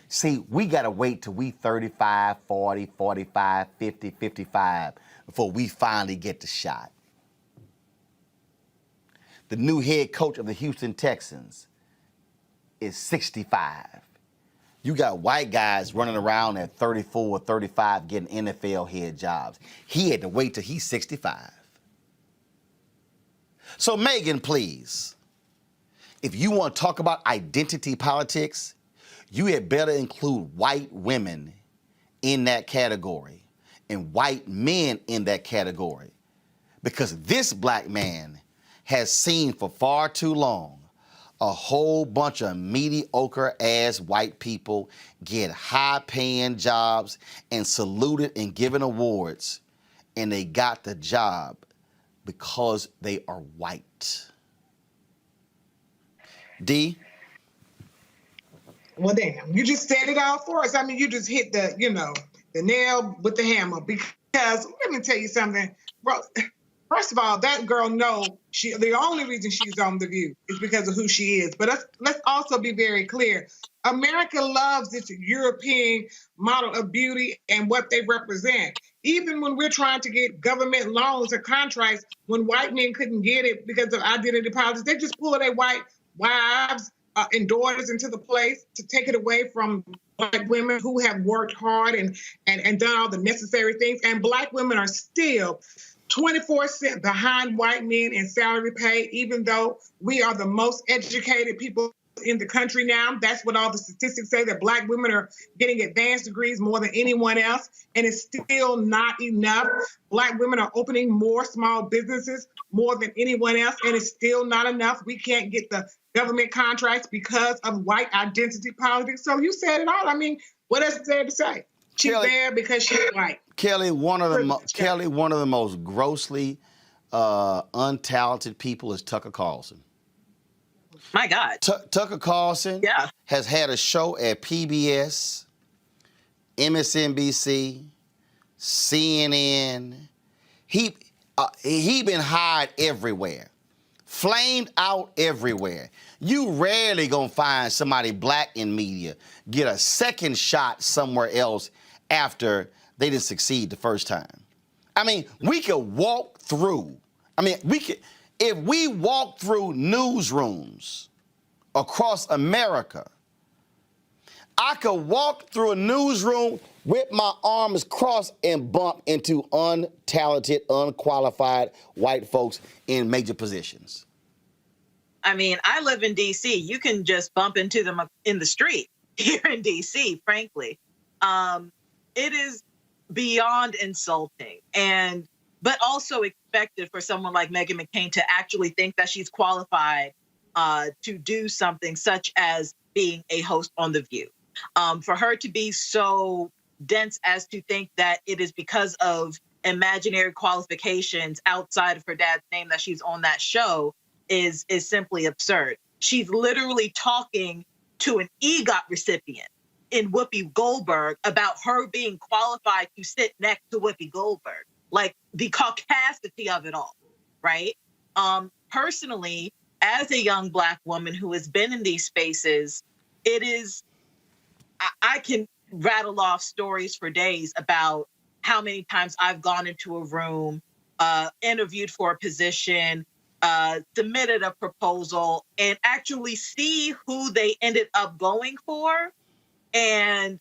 See, we got to wait till we 35, 40, 45, 50, 55 before we finally get the shot. The new head coach of the Houston Texans is 65. You got white guys running around at 34 or 35 getting NFL head jobs. He had to wait till he's 65. So Megan, please, if you want to talk about identity politics, you had better include white women in that category and white men in that category, because this black man has seen for far too long a whole bunch of mediocre-ass white people get high-paying jobs and saluted and given awards, and they got the job because they are white. Dee? Well, damn, you just said it all for us. I mean, you just hit the nail with the hammer, because let me tell you something, bro. First of all, that girl the only reason she's on The View is because of who she is. But let's also be very clear. America loves this European model of beauty and what they represent. Even when we're trying to get government loans or contracts, when white men couldn't get it because of identity politics, they just pull their white wives and daughters into the place to take it away from black women who have worked hard and done all the necessary things. And black women are still 24% behind white men in salary pay, even though we are the most educated people in the country now. That's what all the statistics say, that black women are getting advanced degrees more than anyone else, and it's still not enough. Black women are opening more small businesses more than anyone else, and it's still not enough. We can't get the government contracts because of white identity politics. So you said it all. I mean, what else is there to say? She's there because she's white. Kelly, one of the most grossly untalented people is Tucker Carlson. My God. Tucker Carlson has had a show at PBS, MSNBC, CNN. He been hired everywhere, flamed out everywhere. You rarely gonna find somebody black in media get a second shot somewhere else after they didn't succeed the first time. I mean, we could walk through. If we walk through newsrooms across America, I could walk through a newsroom with my arms crossed and bump into untalented, unqualified white folks in major positions. I mean, I live in D.C. You can just bump into them in the street here in D.C., frankly. It is beyond insulting, but also expected for someone like Meghan McCain to actually think that she's qualified to do something such as being a host on The View. For her to be so dense as to think that it is because of imaginary qualifications outside of her dad's name that she's on that show is simply absurd. She's literally talking to an EGOT recipient in Whoopi Goldberg about her being qualified to sit next to Whoopi Goldberg, like the caucasity of it all, right? Personally, as a young Black woman who has been in these spaces, it is, I can rattle off stories for days about how many times I've gone into a room, interviewed for a position, submitted a proposal, and actually see who they ended up going for. And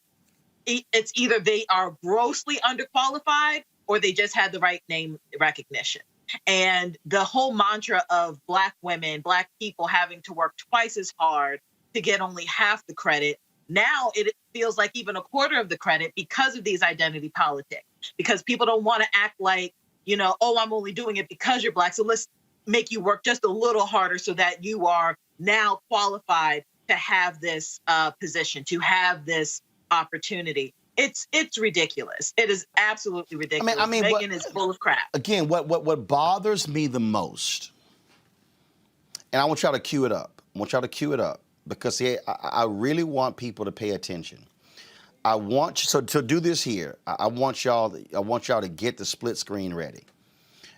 it's either they are grossly underqualified or they just had the right name recognition. And the whole mantra of Black women, Black people having to work twice as hard to get only half the credit, now it feels like even a quarter of the credit because of these identity politics. Because people don't want to act like, you know, oh, I'm only doing it because you're Black, so let's make you work just a little harder so that you are now qualified to have this position, to have this opportunity. It's ridiculous. It is absolutely ridiculous. I mean, Megan is full of crap. Again, what bothers me the most, and I want y'all to cue it up. Because see, I really want people to pay attention. I want so to do this here. I want y'all to get the split screen ready,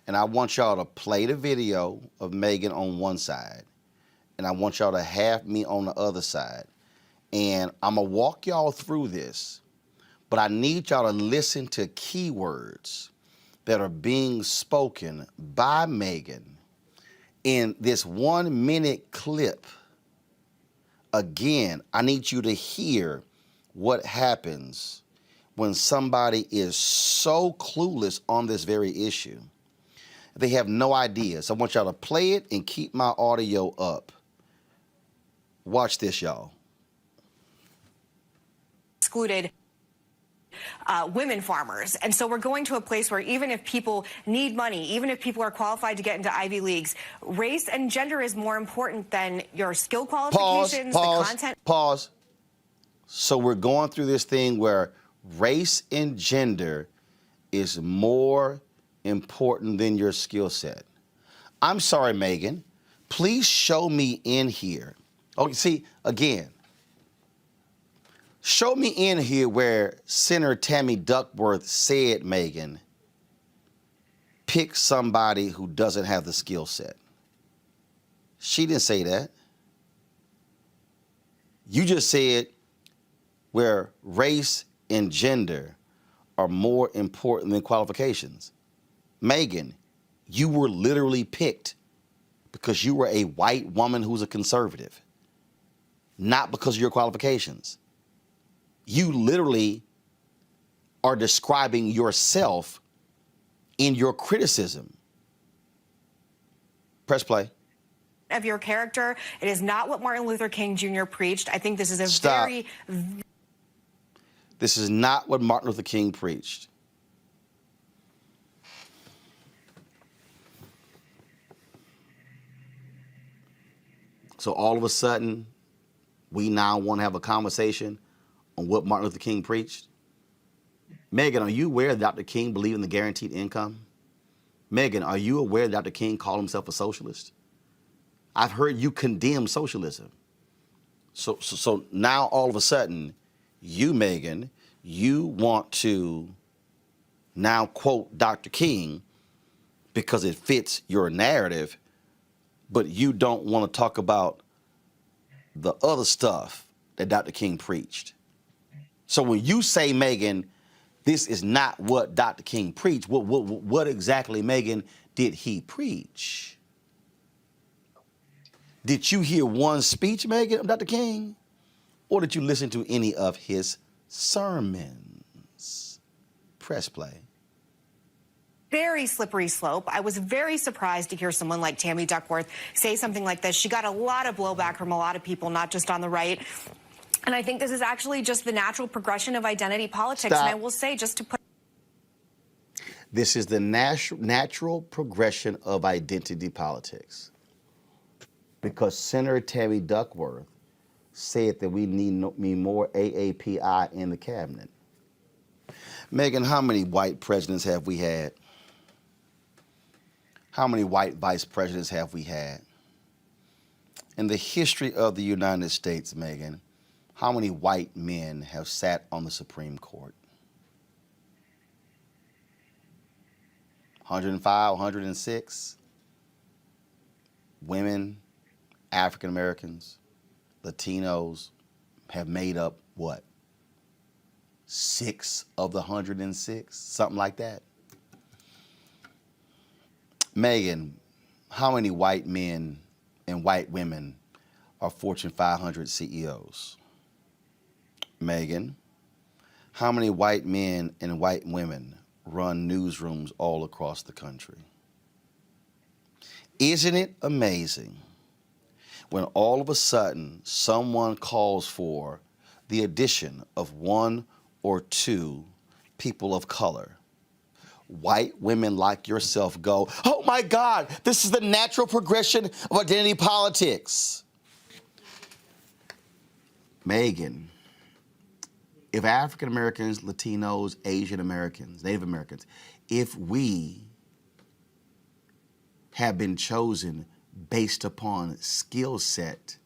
and I want y'all to play the video of Megan on one side, and I want y'all to have me on the other side, and I'm gonna walk y'all through this. But I need y'all to listen to keywords that are being spoken by Megan in this 1 minute clip. Again, I need you to hear what happens when somebody is so clueless on this very issue. They have no idea. So I want y'all to play it and keep my audio up. Watch this, y'all. Excluded women farmers. And so we're going to a place where even if people need money, even if people are qualified to get into Ivy Leagues, race and gender is more important than your skill qualifications, the content. Pause. So we're going through this thing where race and gender is more important than your skill set. I'm sorry, Megan. Please show me in here. Oh, see, again, show me in here where Senator Tammy Duckworth said, Megan, pick somebody who doesn't have the skill set. She didn't say that. You just said where race and gender are more important than qualifications. Megan, you were literally picked because you were a white woman who's a conservative, not because of your qualifications. You literally are describing yourself in your criticism. Press play. Of your character. It is not what Martin Luther King Jr. preached. I think this is a Stop. very... This is not what Martin Luther King preached. So all of a sudden, we now want to have a conversation on what Martin Luther King preached. Megan, are you aware that Dr. King believed in the guaranteed income? Megan, are you aware that Dr. King called himself a socialist? I've heard you condemn socialism. So now all of a sudden, you, Megan, you want to now quote Dr. King because it fits your narrative, but you don't want to talk about the other stuff that Dr. King preached. So when you say, Megan, this is not what Dr. King preached, what exactly, Megan, did he preach? Did you hear one speech, Megan, of Dr. King? Or did you listen to any of his sermons? Press play. Very slippery slope. I was very surprised to hear someone like Tammy Duckworth say something like this. She got a lot of blowback from a lot of people, not just on the right. And I think this is actually just the natural progression of identity politics. Stop. And I will say, just to put... This is the natural progression of identity politics. Because Senator Tammy Duckworth said that we need more AAPI in the cabinet. Megan, how many white presidents have we had? How many white vice presidents have we had? In the history of the United States, Megan, How many white men have sat on the Supreme Court? 105, 106? Women, African Americans, Latinos have made up what? 6 of the 106? Something like that. Megan, how many white men and white women are Fortune 500 CEOs? Megan, how many white men and white women run newsrooms all across the country? Isn't it amazing when all of a sudden someone calls for the addition of 1 or 2 people of color? White women like yourself go, oh my God, this is the natural progression of identity politics. Megan, if African Americans, Latinos, Asian Americans, Native Americans, if we have been chosen based upon skill set,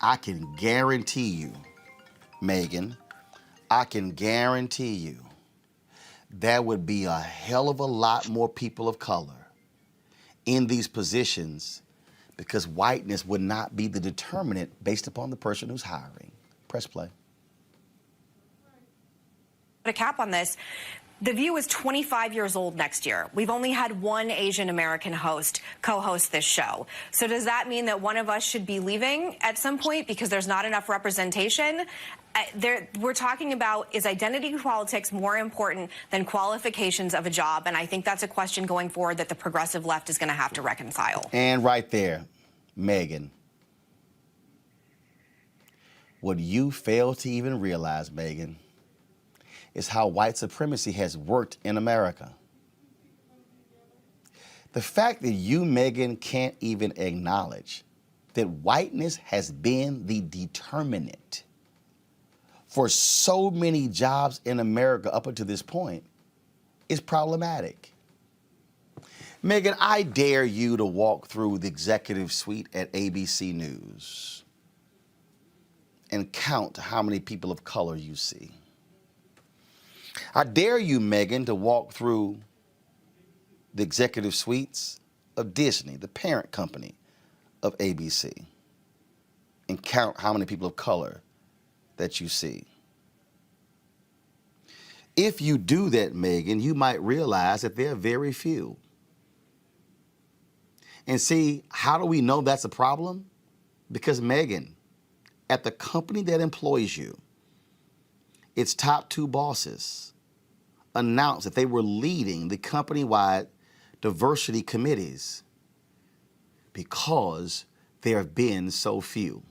I can guarantee you, Megan, I can guarantee you there would be a hell of a lot more people of color in these positions because whiteness would not be the determinant based upon the person who's hiring. Press play. Put a cap on this. The View is 25 years old next year. We've only had 1 Asian American co-host this show. So does that mean that one of us should be leaving at some point because there's not enough representation? We're talking about, is identity politics more important than qualifications of a job? And I think that's a question going forward that the progressive left is going to have to reconcile. And right there, Megan, what you fail to even realize, Megan, is how white supremacy has worked in America. The fact that you, Megan, can't even acknowledge that whiteness has been the determinant for so many jobs in America up until this point is problematic. Megan, I dare you to walk through the executive suite at ABC News and count how many people of color you see. I dare you, Megan, to walk through the executive suites of Disney, the parent company of ABC, and count how many people of color that you see. If you do that, Megan, you might realize that there are very few. And see, how do we know that's a problem? Because, Megan, at the company that employs you, its top 2 bosses announced that they were leading the company-wide diversity committees because there have been so few.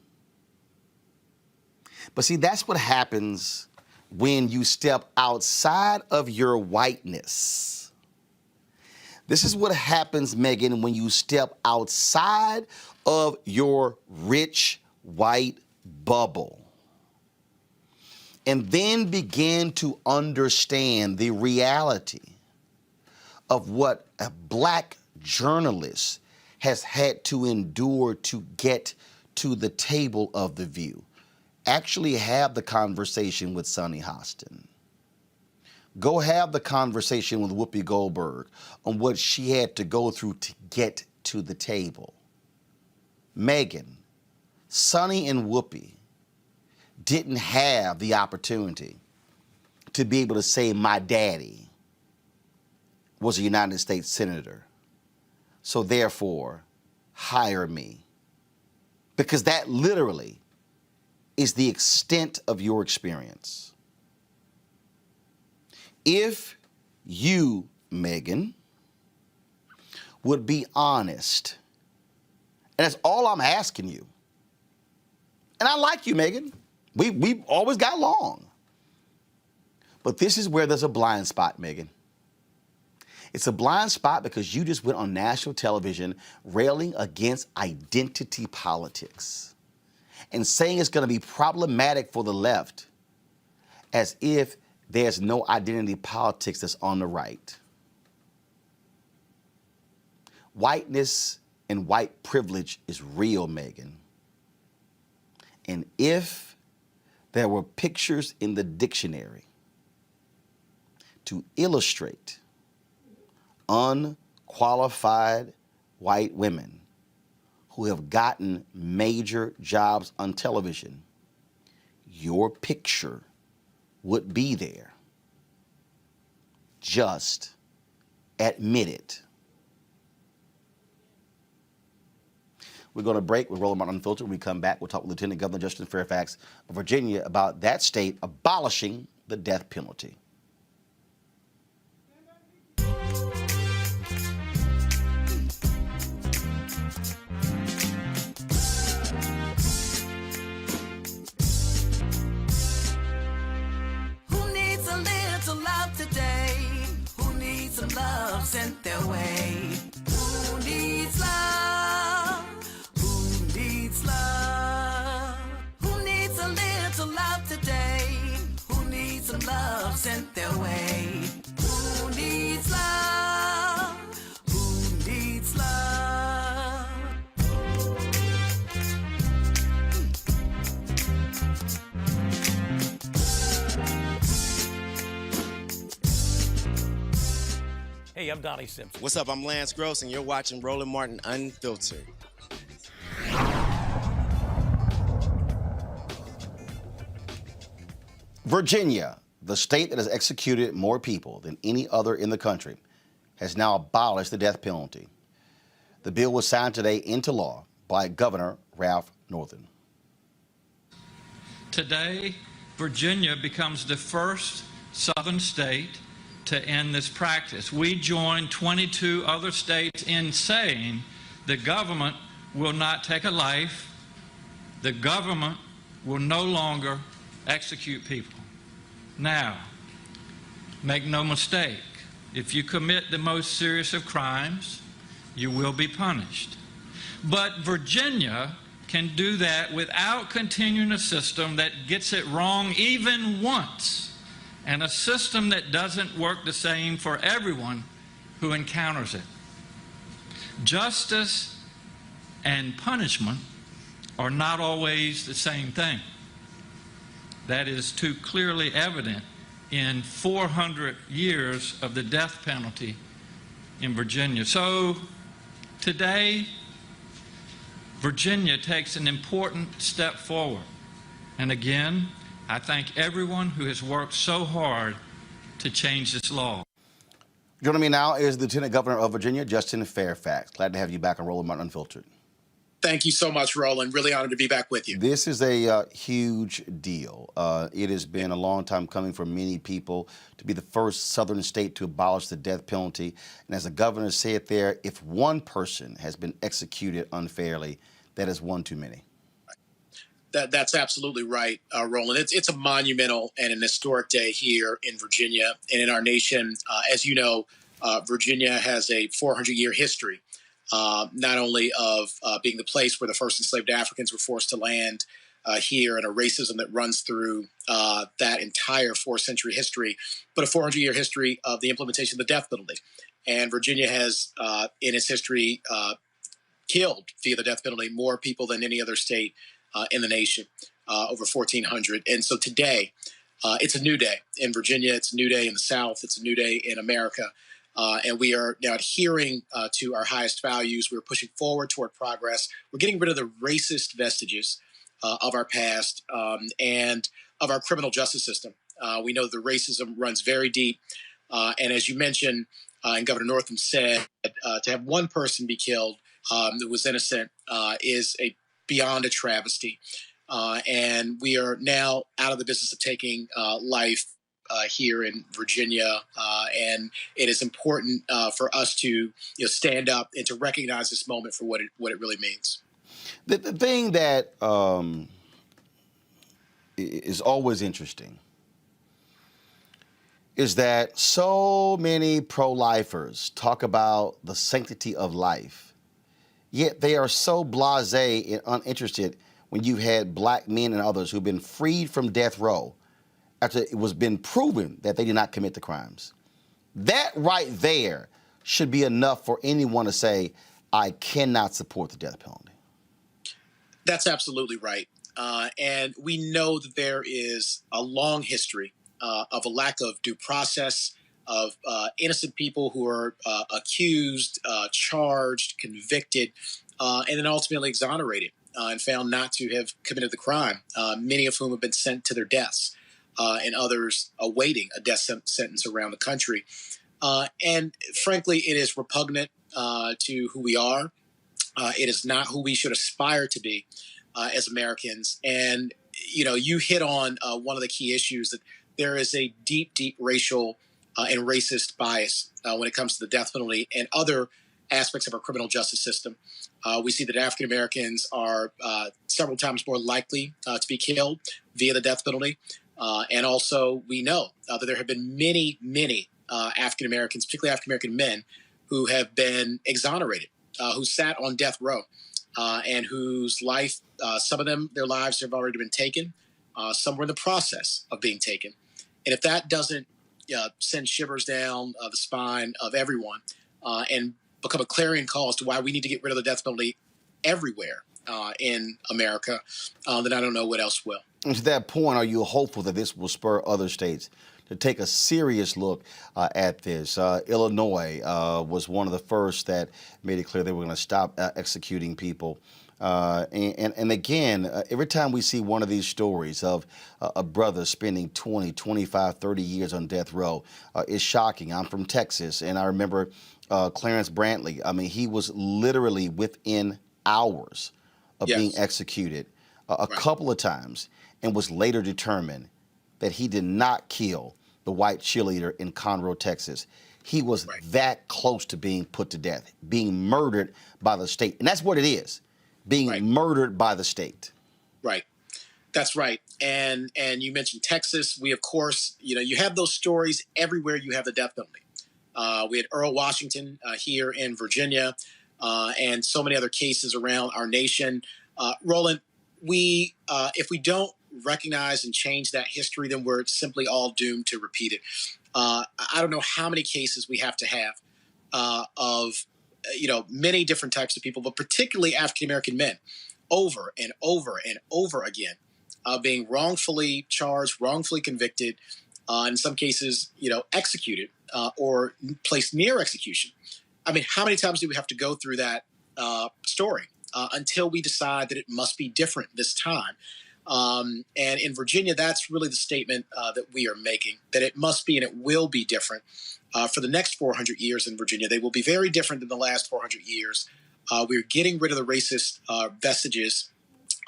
But see, that's what happens when you step outside of your whiteness. This is what happens, Megan, when you step outside of your rich white bubble and then begin to understand the reality of what a black journalist has had to endure to get to the table of The View. Actually have the conversation with Sonny Hostin. Go have the conversation with Whoopi Goldberg on what she had to go through to get to the table. Megan, Sonny and Whoopi didn't have the opportunity to be able to say, my daddy was a United States Senator, so therefore, hire me. Because that literally is the extent of your experience. If you, Megan, would be honest, and that's all I'm asking you, and I like you, Megan. We've always got along. But this is where there's a blind spot, Megan. It's a blind spot because you just went on national television railing against identity politics and saying it's going to be problematic for the left as if there's no identity politics that's on the right. Whiteness and white privilege is real, Megan. And if there were pictures in the dictionary to illustrate unqualified white women who have gotten major jobs on television, your picture would be there. Just admit it. We're going to break with Roland Martin Unfiltered. When we come back, we'll talk with Lieutenant Governor Justin Fairfax of Virginia about that state abolishing the death penalty. Who needs a little love today? Who needs some love sent their way? Who needs love? Who needs love? Who needs a little love today? Who needs some love sent their way? Who needs love? Who needs love? Hey, I'm Donnie Simpson. What's up? I'm Lance Gross, and you're watching Roland Martin Unfiltered. Virginia, the state that has executed more people than any other in the country, has now abolished the death penalty. The bill was signed today into law by Governor Ralph Northam. Today, Virginia becomes the first southern state to end this practice. We join 22 other states in saying the government will not take a life. The government will no longer execute people. Now, make no mistake, if you commit the most serious of crimes, you will be punished. But Virginia can do that without continuing a system that gets it wrong even once, and a system that doesn't work the same for everyone who encounters it. Justice and punishment are not always the same thing. That is too clearly evident in 400 years of the death penalty in Virginia. So today, Virginia takes an important step forward. And again, I thank everyone who has worked so hard to change this law. Joining me now is Lieutenant Governor of Virginia, Justin Fairfax. Glad to have you back on Roland Martin Unfiltered. Thank you so much, Roland. Really honored to be back with you. This is a huge deal. It has been a long time coming for many people to be the first southern state to abolish the death penalty. And as the governor said there, if one person has been executed unfairly, that is one too many. That's absolutely right, Roland. It's a monumental and an historic day here in Virginia and in our nation. As you know, Virginia has a 400-year history, not only of being the place where the first enslaved Africans were forced to land here, and a racism that runs through that entire 4th-century history, but a 400-year history of the implementation of the death penalty. And Virginia has, in its history, killed via the death penalty more people than any other state in the nation, over 1,400. And so today, it's a new day in Virginia. It's a new day in the South. It's a new day in America. And we are now adhering to our highest values. We're pushing forward toward progress. We're getting rid of the racist vestiges of our past and of our criminal justice system. We know the racism runs very deep. And as you mentioned, and Governor Northam said, to have one person be killed that was innocent is beyond a travesty. And we are now out of the business of taking life here in Virginia. And it is important for us to stand up and to recognize this moment for what it really means. The thing that is always interesting is that so many pro-lifers talk about the sanctity of life, yet they are so blasé and uninterested when you've had black men and others who've been freed from death row after it was been proven that they did not commit the crimes. That right there should be enough for anyone to say, I cannot support the death penalty. That's absolutely right. And we know that there is a long history of a lack of due process, of innocent people who are accused, charged, convicted, and then ultimately exonerated and found not to have committed the crime, many of whom have been sent to their deaths, and others awaiting a death sentence around the country. And frankly, it is repugnant to who we are. It is not who we should aspire to be as Americans. And, you hit on one of the key issues, that there is a deep, deep racial and racist bias when it comes to the death penalty and other aspects of our criminal justice system. We see that African Americans are several times more likely to be killed via the death penalty. And also, we know that there have been many, many African Americans, particularly African American men, who have been exonerated, who sat on death row, and whose life, some of them, their lives have already been taken. Some were in the process of being taken. And if that doesn't send shivers down the spine of everyone and become a clarion call as to why we need to get rid of the death penalty everywhere in America, then I don't know what else will. And to that point, are you hopeful that this will spur other states to take a serious look at this? Illinois was one of the first that made it clear they were going to stop executing people. And again, every time we see one of these stories of a brother spending 20, 25, 30 years on death row, it's shocking. I'm from Texas, and I remember Clarence Brantley. I mean, he was literally within hours of being executed a couple of times, and was later determined that he did not kill the white cheerleader in Conroe, Texas. He was that close to being put to death, being murdered by the state. And that's what it is, being murdered by the state. Right. That's right. And you mentioned Texas. We, of course, you have those stories everywhere you have the death penalty. We had Earl Washington here in Virginia, and so many other cases around our nation. Roland, if we don't recognize and change that history, then we're simply all doomed to repeat it. I don't know how many cases we have to have of many different types of people, but particularly African American men, over and over and over again, being wrongfully charged, wrongfully convicted, in some cases, executed or placed near execution. I mean, how many times do we have to go through that story until we decide that it must be different this time? And in Virginia, that's really the statement that we are making, that it must be and it will be different for the next 400 years in Virginia. They will be very different than the last 400 years. We're getting rid of the racist vestiges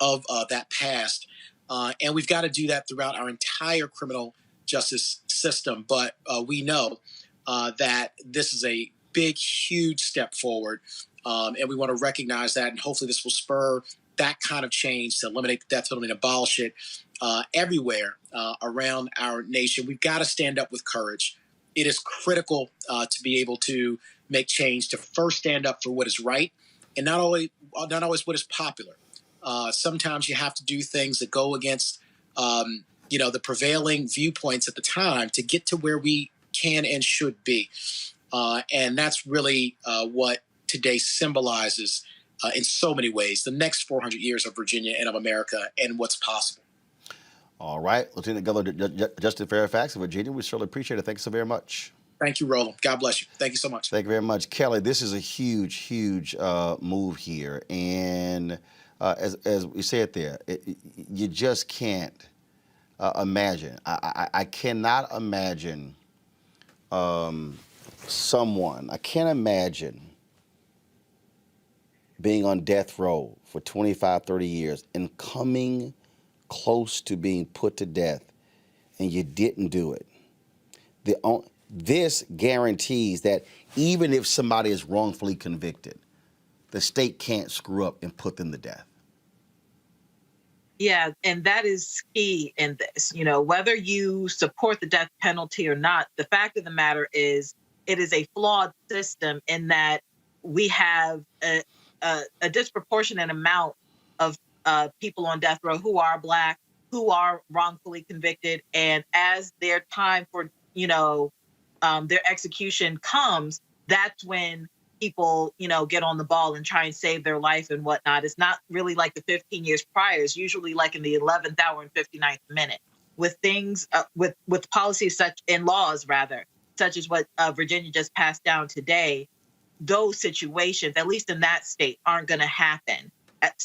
of that past, and we've got to do that throughout our entire criminal justice system. But we know that this is a big, huge step forward, and we want to recognize that, and hopefully this will spur that kind of change to eliminate the death penalty and abolish it everywhere around our nation. We've got to stand up with courage. It is critical to be able to make change, to first stand up for what is right, and not always what is popular. Sometimes you have to do things that go against the prevailing viewpoints at the time to get to where we can and should be. And that's really what today symbolizes in so many ways, the next 400 years of Virginia and of America and what's possible. All right. Lieutenant Governor Justin Fairfax of Virginia, we certainly appreciate it. Thank you so very much. Thank you, Roland. God bless you. Thank you so much. Thank you very much. Kelly, this is a huge, huge move here. And as we said there, you just can't imagine. I cannot imagine I can't imagine being on death row for 25, 30 years and coming close to being put to death and you didn't do it. This guarantees that even if somebody is wrongfully convicted, the state can't screw up and put them to death. Yeah, and that is key in this. Whether you support the death penalty or not, the fact of the matter is it is a flawed system in that we have a disproportionate amount of people on death row who are Black, who are wrongfully convicted, and as their time for their execution comes, that's when people, get on the ball and try and save their life and whatnot. It's not really like the 15 years prior. It's usually like in the 11th hour and 59th minute with things, with policies and laws rather, such as what Virginia just passed down today. Those situations, at least in that state, aren't going to happen.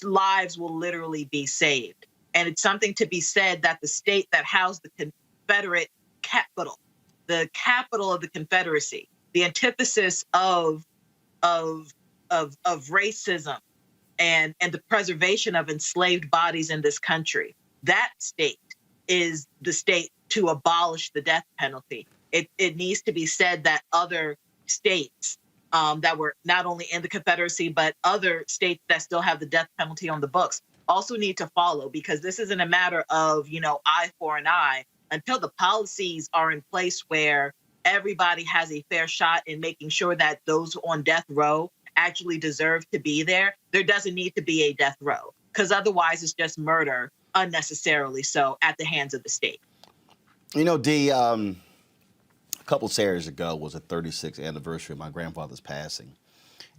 Lives will literally be saved. And it's something to be said that the state that housed the Confederate capital, the capital of the Confederacy, the antithesis of racism and the preservation of enslaved bodies in this country, that state is the state to abolish the death penalty. It needs to be said that other states that were not only in the Confederacy, but other states that still have the death penalty on the books also need to follow, because this isn't a matter of, eye for an eye. Until the policies are in place where everybody has a fair shot in making sure that those on death row actually deserve to be there, there doesn't need to be a death row, because otherwise it's just murder unnecessarily so at the hands of the state. Dee, a couple Saturdays ago was the 36th anniversary of my grandfather's passing.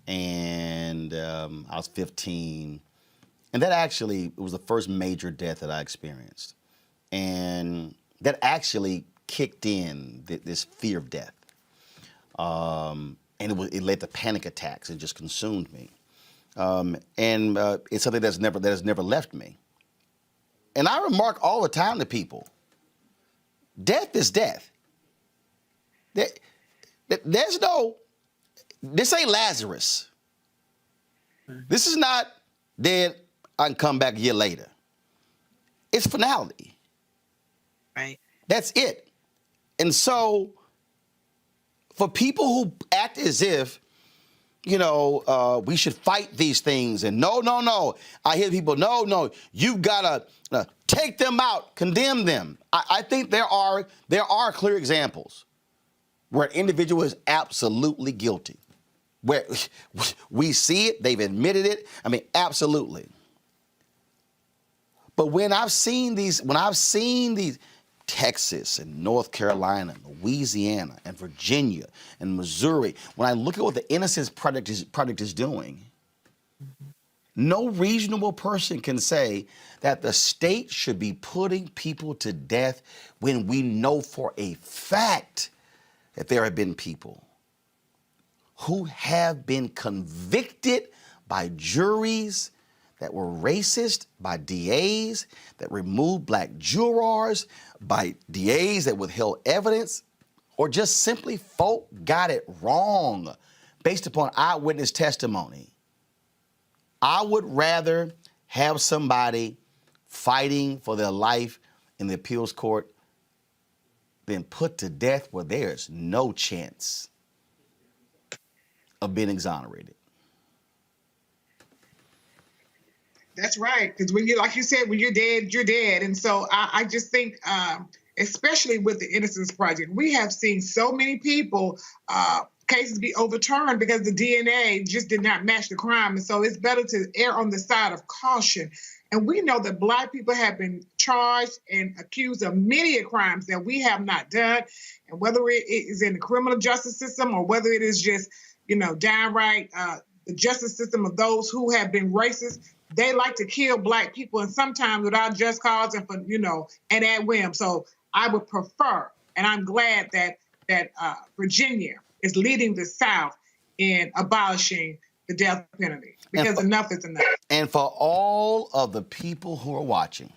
And I was 15. And that actually was the first major death that I experienced. And that actually kicked in this fear of death. And it led to panic attacks. It just consumed me. And it's something that has never left me. And I remark all the time to people, death is death. This ain't Lazarus. This is not dead, I can come back a year later. It's finality. Right. That's it. And so for people who act as if, we should fight these things and no. I hear people, no, you've got to take them out, condemn them. I think there are clear examples where an individual is absolutely guilty, where we see it, they've admitted it. I mean, absolutely. But when I've seen these, Texas and North Carolina, Louisiana and Virginia and Missouri, when I look at what the Innocence Project is doing, no reasonable person can say that the state should be putting people to death when we know for a fact that there have been people who have been convicted by juries that were racist, by DAs that removed black jurors, by DAs that withheld evidence, or just simply folk got it wrong based upon eyewitness testimony. I would rather have somebody fighting for their life in the appeals court than put to death where there's no chance of being exonerated. That's right. Because when like you said, when you're dead, you're dead. And so I just think, especially with the Innocence Project, we have seen so many people, cases be overturned because the DNA just did not match the crime. And so it's better to err on the side of caution. And we know that Black people have been charged and accused of many crimes that we have not done. And whether it is in the criminal justice system or whether it is just, downright the justice system of those who have been racist, they like to kill Black people, and sometimes without just cause and for, and at whim. So I would prefer, and I'm glad that Virginia is leading the South in abolishing the death penalty, because enough is enough. And for all of the people who are watching,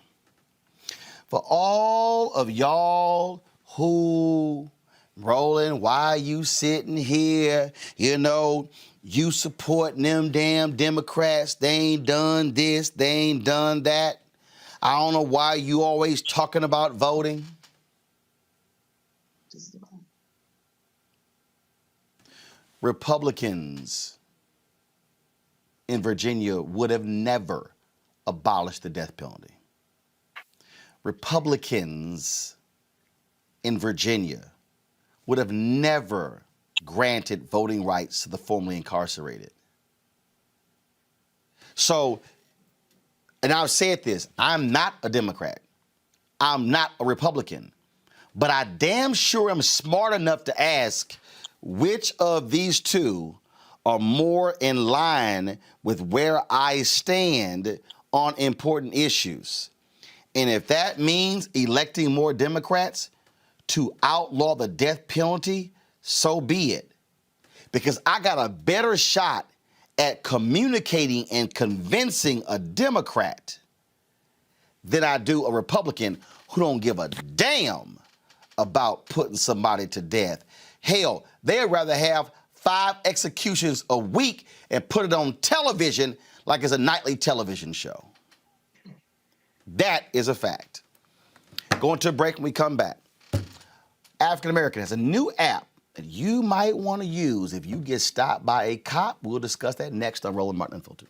for all of y'all who, Roland, why are you sitting here? You supporting them damn Democrats. They ain't done this, they ain't done that. I don't know why you always talking about voting. Republicans in Virginia would have never abolished the death penalty. Republicans in Virginia would have never granted voting rights to the formerly incarcerated. So, and I've said this, I'm not a Democrat. I'm not a Republican. But I damn sure am smart enough to ask which of these two are more in line with where I stand on important issues. And if that means electing more Democrats to outlaw the death penalty, so be it. Because I got a better shot at communicating and convincing a Democrat than I do a Republican who don't give a damn about putting somebody to death. Hell, they'd rather have 5 executions a week and put it on television like it's a nightly television show. That is a fact. Going to a break when we come back. African American has a new app that you might want to use if you get stopped by a cop. We'll discuss that next on Roland Martin Unfiltered.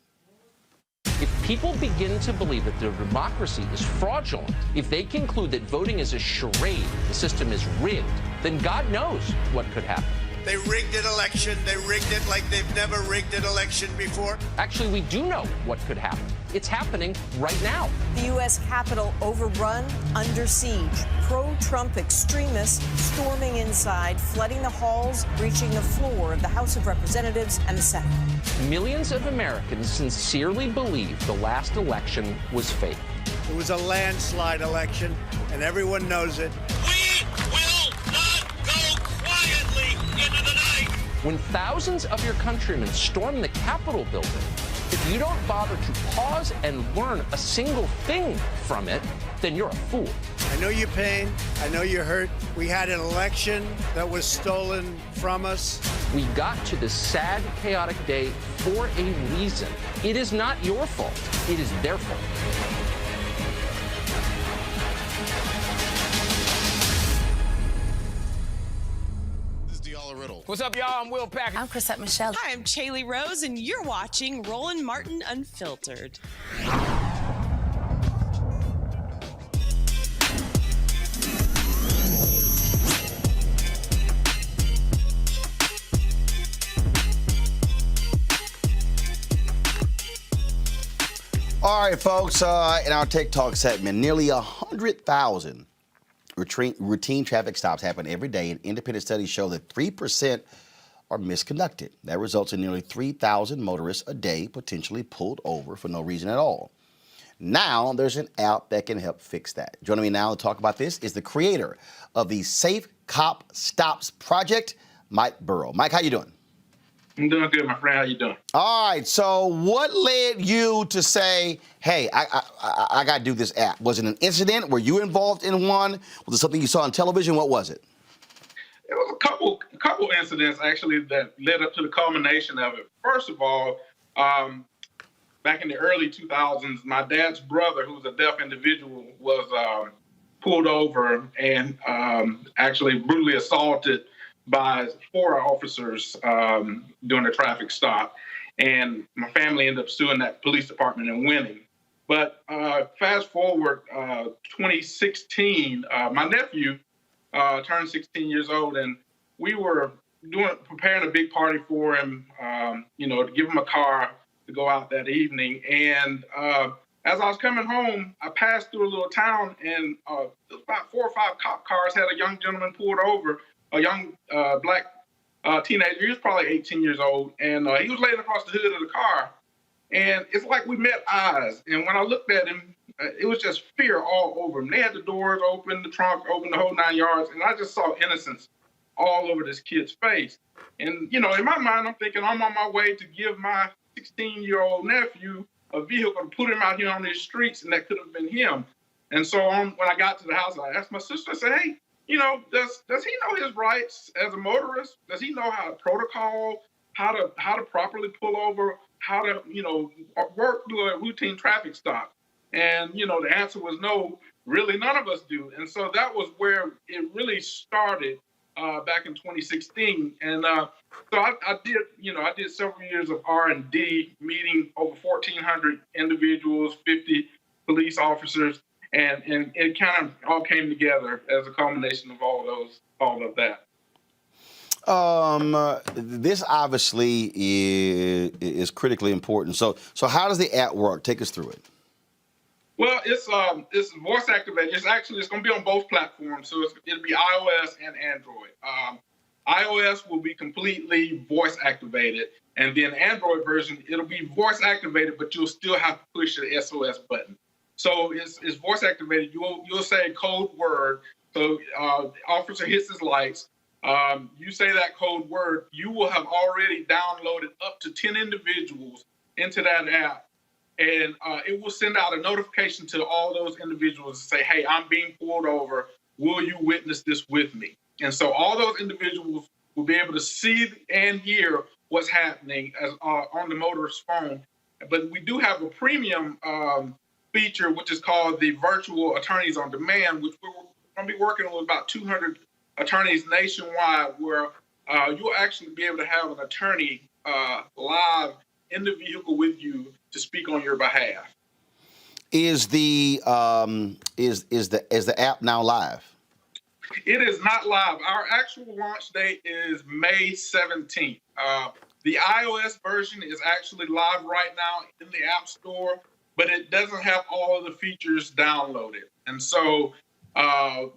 If people begin to believe that their democracy is fraudulent, if they conclude that voting is a charade, the system is rigged, then God knows what could happen. They rigged an election. They rigged it like they've never rigged an election before. Actually, we do know what could happen. It's happening right now. The U.S. Capitol overrun, under siege. Pro-Trump extremists storming inside, flooding the halls, reaching the floor of the House of Representatives and the Senate. Millions of Americans sincerely believe the last election was fake. It was a landslide election, and everyone knows it. We will not go quietly into the night. When thousands of your countrymen storm the Capitol building, if you don't bother to pause and learn a single thing from it, then you're a fool. I know your pain. I know you're hurt. We had an election that was stolen from us. We got to this sad, chaotic day for a reason. It is not your fault. It is their fault. What's up, y'all? I'm Will Packer. I'm Chrisette Michelle. Hi, I'm Chaley Rose, and you're watching Roland Martin Unfiltered. All right, folks, in our Tech Talk segment, nearly 100,000 routine traffic stops happen every day, and independent studies show that 3% are misconducted. That results in nearly 3,000 motorists a day potentially pulled over for no reason at all. Now, there's an app that can help fix that. Joining me now to talk about this is the creator of the Safe Cop Stops Project, Mike Burrow. Mike, how you doing? I'm doing good, my friend. How you doing? All right. So what led you to say, hey, I got to do this app? Was it an incident? Were you involved in one? Was it something you saw on television? What was it? It was a couple incidents, actually, that led up to the culmination of it. First of all, back in the early 2000s, my dad's brother, who was a deaf individual, was pulled over and actually brutally assaulted by 4 officers during a traffic stop. And my family ended up suing that police department and winning. But fast forward 2016, my nephew turned 16 years old, and we were preparing a big party for him, to give him a car to go out that evening. And as I was coming home, I passed through a little town, and about 4 or 5 cop cars had a young gentleman pulled over, a young black teenager. He was probably 18 years old, and he was laying across the hood of the car. And it's like we met eyes. And when I looked at him, it was just fear all over him. They had the doors open, the trunk open, the whole 9 yards. And I just saw innocence all over this kid's face. And, in my mind, I'm thinking I'm on my way to give my 16-year-old nephew a vehicle to put him out here on these streets, and that could have been him. And so when I got to the house, I asked my sister, I said, hey, does he know his rights as a motorist? Does he know how to protocol, how to properly pull over, how to, work through a routine traffic stop? And, the answer was no, really none of us do. And so that was where it really started back in 2016. And so I did several years of R&D, meeting over 1,400 individuals, 50 police officers. And it kind of all came together as a culmination of all of that. This obviously is critically important. So how does the app work? Take us through it. Well, it's voice activated. It's going to be on both platforms. So it'll be iOS and Android. iOS will be completely voice activated, and then Android version, it'll be voice activated, but you'll still have to push the SOS button. So it's voice activated. You'll say a code word. So officer hits his lights. You say that code word. You will have already downloaded up to 10 individuals into that app, and it will send out a notification to all those individuals to say, "Hey, I'm being pulled over. Will you witness this with me?" And so all those individuals will be able to see and hear what's happening on the motorist's phone. But we do have a premium feature, which is called the virtual attorneys on demand, which we're going to be working with about 200 attorneys nationwide, where you'll actually be able to have an attorney live in the vehicle with you to speak on your behalf. Is the app now live? It is not live. Our actual launch date is May 17th. The iOS version is actually live right now in the App Store, but it doesn't have all of the features downloaded. And so, the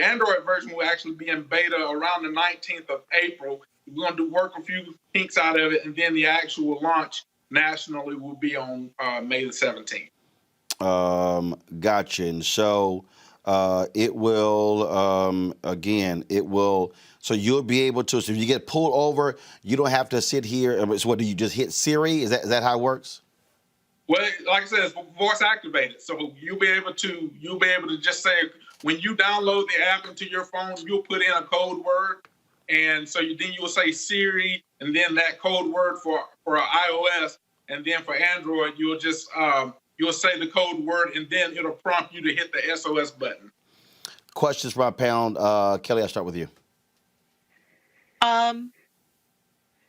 Android version will actually be in beta around the 19th of April. We're going to work a few kinks out of it, and then the actual launch nationally will be on May the 17th. Gotcha. And so it will, so you'll be able to, so if you get pulled over, you don't have to sit here. So what, do you just hit Siri? Is that how it works? Well, like I said, it's voice activated. So you'll be able to just say, when you download the app into your phone, you'll put in a code word. And so then you'll say Siri, and then that code word for iOS, and then for Android, you'll just you'll say the code word, and then it'll prompt you to hit the SOS button. Questions from our panel. Kelly, I'll start with you.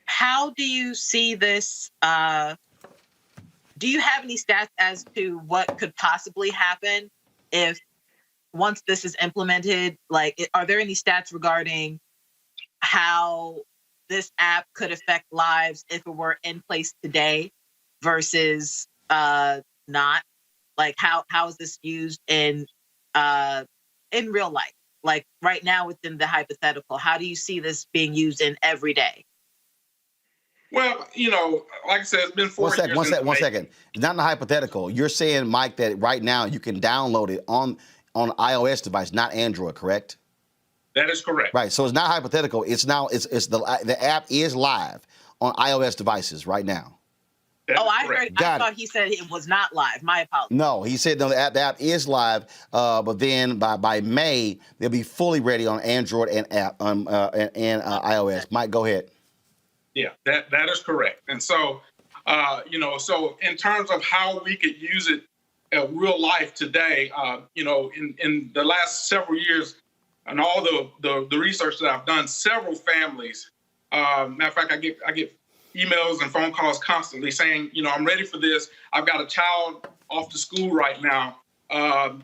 How do you see this? Do you have any stats as to what could possibly happen if once this is implemented? Like, are there any stats regarding how this app could affect lives if it were in place today versus not? Like, how is this used in real life? Like right now within the hypothetical, how do you see this being used in every day? Well, like I said, it's been 4 years. One second. Not in the hypothetical. You're saying, Mike, that right now you can download it on iOS device, not Android, correct? That is correct. Right. So it's not hypothetical. It's now the app is live on iOS devices right now. I thought he said it was not live. My apologies. No, he said no, the app is live, but then by May they'll be fully ready on Android and iOS. Mike, go ahead. Yeah, that is correct. And so, so in terms of how we could use it in real life today, in the last several years, and all the research that I've done, several families. Matter of fact, I get emails and phone calls constantly saying, I'm ready for this. I've got a child off to school right now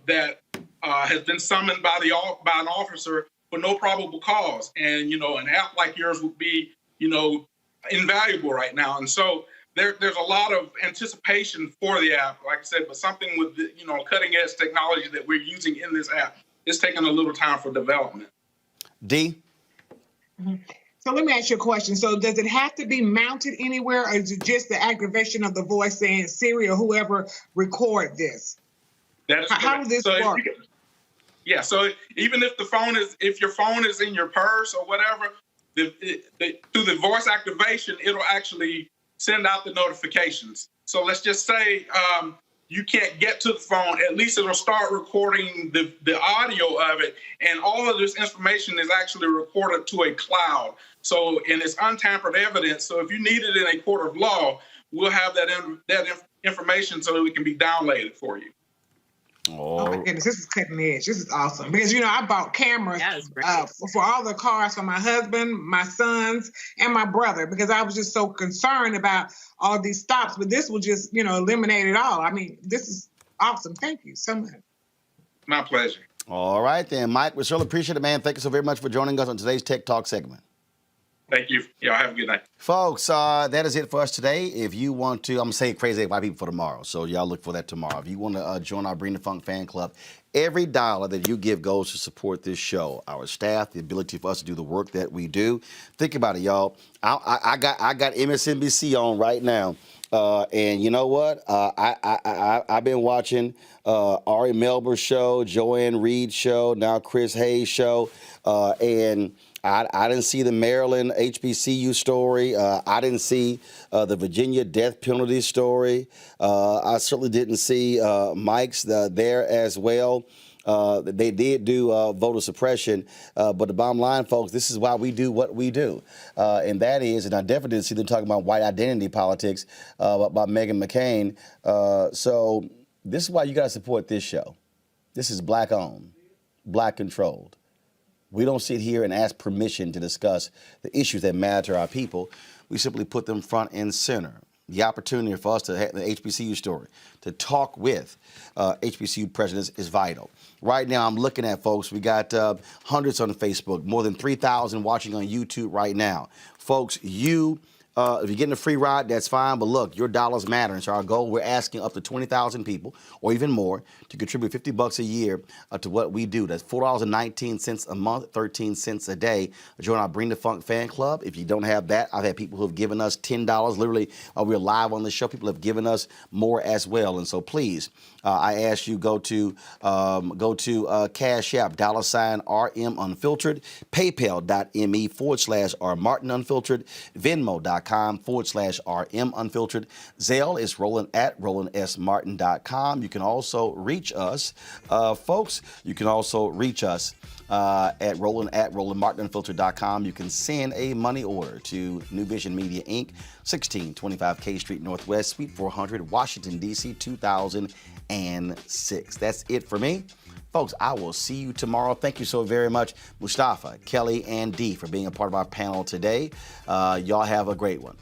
that has been summoned by an officer for no probable cause, and an app like yours would be, invaluable right now. And so there's a lot of anticipation for the app, like I said, but something with the, cutting edge technology that we're using in this app, it's taking a little time for development. D? Mm-hmm. So let me ask you a question. So does it have to be mounted anywhere, or is it just the aggravation of the voice saying Siri or whoever record this? That is how does this work? So even if your phone is in your purse or whatever, through the voice activation, it'll actually send out the notifications. So let's just say you can't get to the phone, at least it'll start recording the audio of it, and all of this information is actually recorded to a cloud. So, and it's untampered evidence. So if you need it in a court of law, we'll have that information so that it can be downloaded for you. Oh my goodness, this is cutting edge. This is awesome. Because, I bought cameras for all the cars for my husband, my sons, and my brother, because I was just so concerned about all these stops. But this will just, eliminate it all. I mean, this is awesome. Thank you so much. My pleasure. All right, then, Mike, we certainly appreciate it, man. Thank you so very much for joining us on today's Tech Talk segment. Thank you. Y'all have a good night. Folks, that is it for us today. If you want to, I'm going to say Crazy White People for tomorrow, so y'all look for that tomorrow. If you want to join our Bring the Funk fan club, Every dollar that you give goes to support this show, our staff, the ability for us to do the work that we do. Think about it, y'all. I got MSNBC on right now. And you know what? I've been watching Ari Melber's show, Joanne Reed's show, now Chris Hayes' show, and I didn't see the Maryland HBCU story. I didn't see the Virginia death penalty story. I certainly didn't see Mike's there as well. They did do voter suppression, but the bottom line, folks, this is why we do what we do. And that is, and I definitely didn't see them talking about white identity politics by Meghan McCain. So this is why you got to support this show. This is black owned, black controlled. We don't sit here and ask permission to discuss the issues that matter to our people. We simply put them front and center. The opportunity for us to have the HBCU story, to talk with HBCU presidents is vital. Right now, I'm looking at, folks, we got hundreds on Facebook, more than 3,000 watching on YouTube right now. Folks, if you're getting a free ride, that's fine. But look, your dollars matter. And so our goal, we're asking up to 20,000 people or even more to contribute $50 a year to what we do. That's $4.19 a month, 13 cents a day. Join our Bring the Funk fan club. If you don't have that, I've had people who have given us $10. Literally, we're live on the show. People have given us more as well. And so please, I ask you go to Cash App, $RM Unfiltered, PayPal.me/R Martin Unfiltered, Venmo.com/RM Unfiltered. Zelle is Roland at RolandSMartin.com. You can also reach us, folks. You can also reach us at RolandMartinUnfiltered.com. You can send a money order to New Vision Media Inc., 1625 K Street Northwest, Suite 400, Washington, D.C., 2006. That's it for me. Folks, I will see you tomorrow. Thank you so very much, Mustafa, Kelly, and Dee, for being a part of our panel today. Y'all have a great one.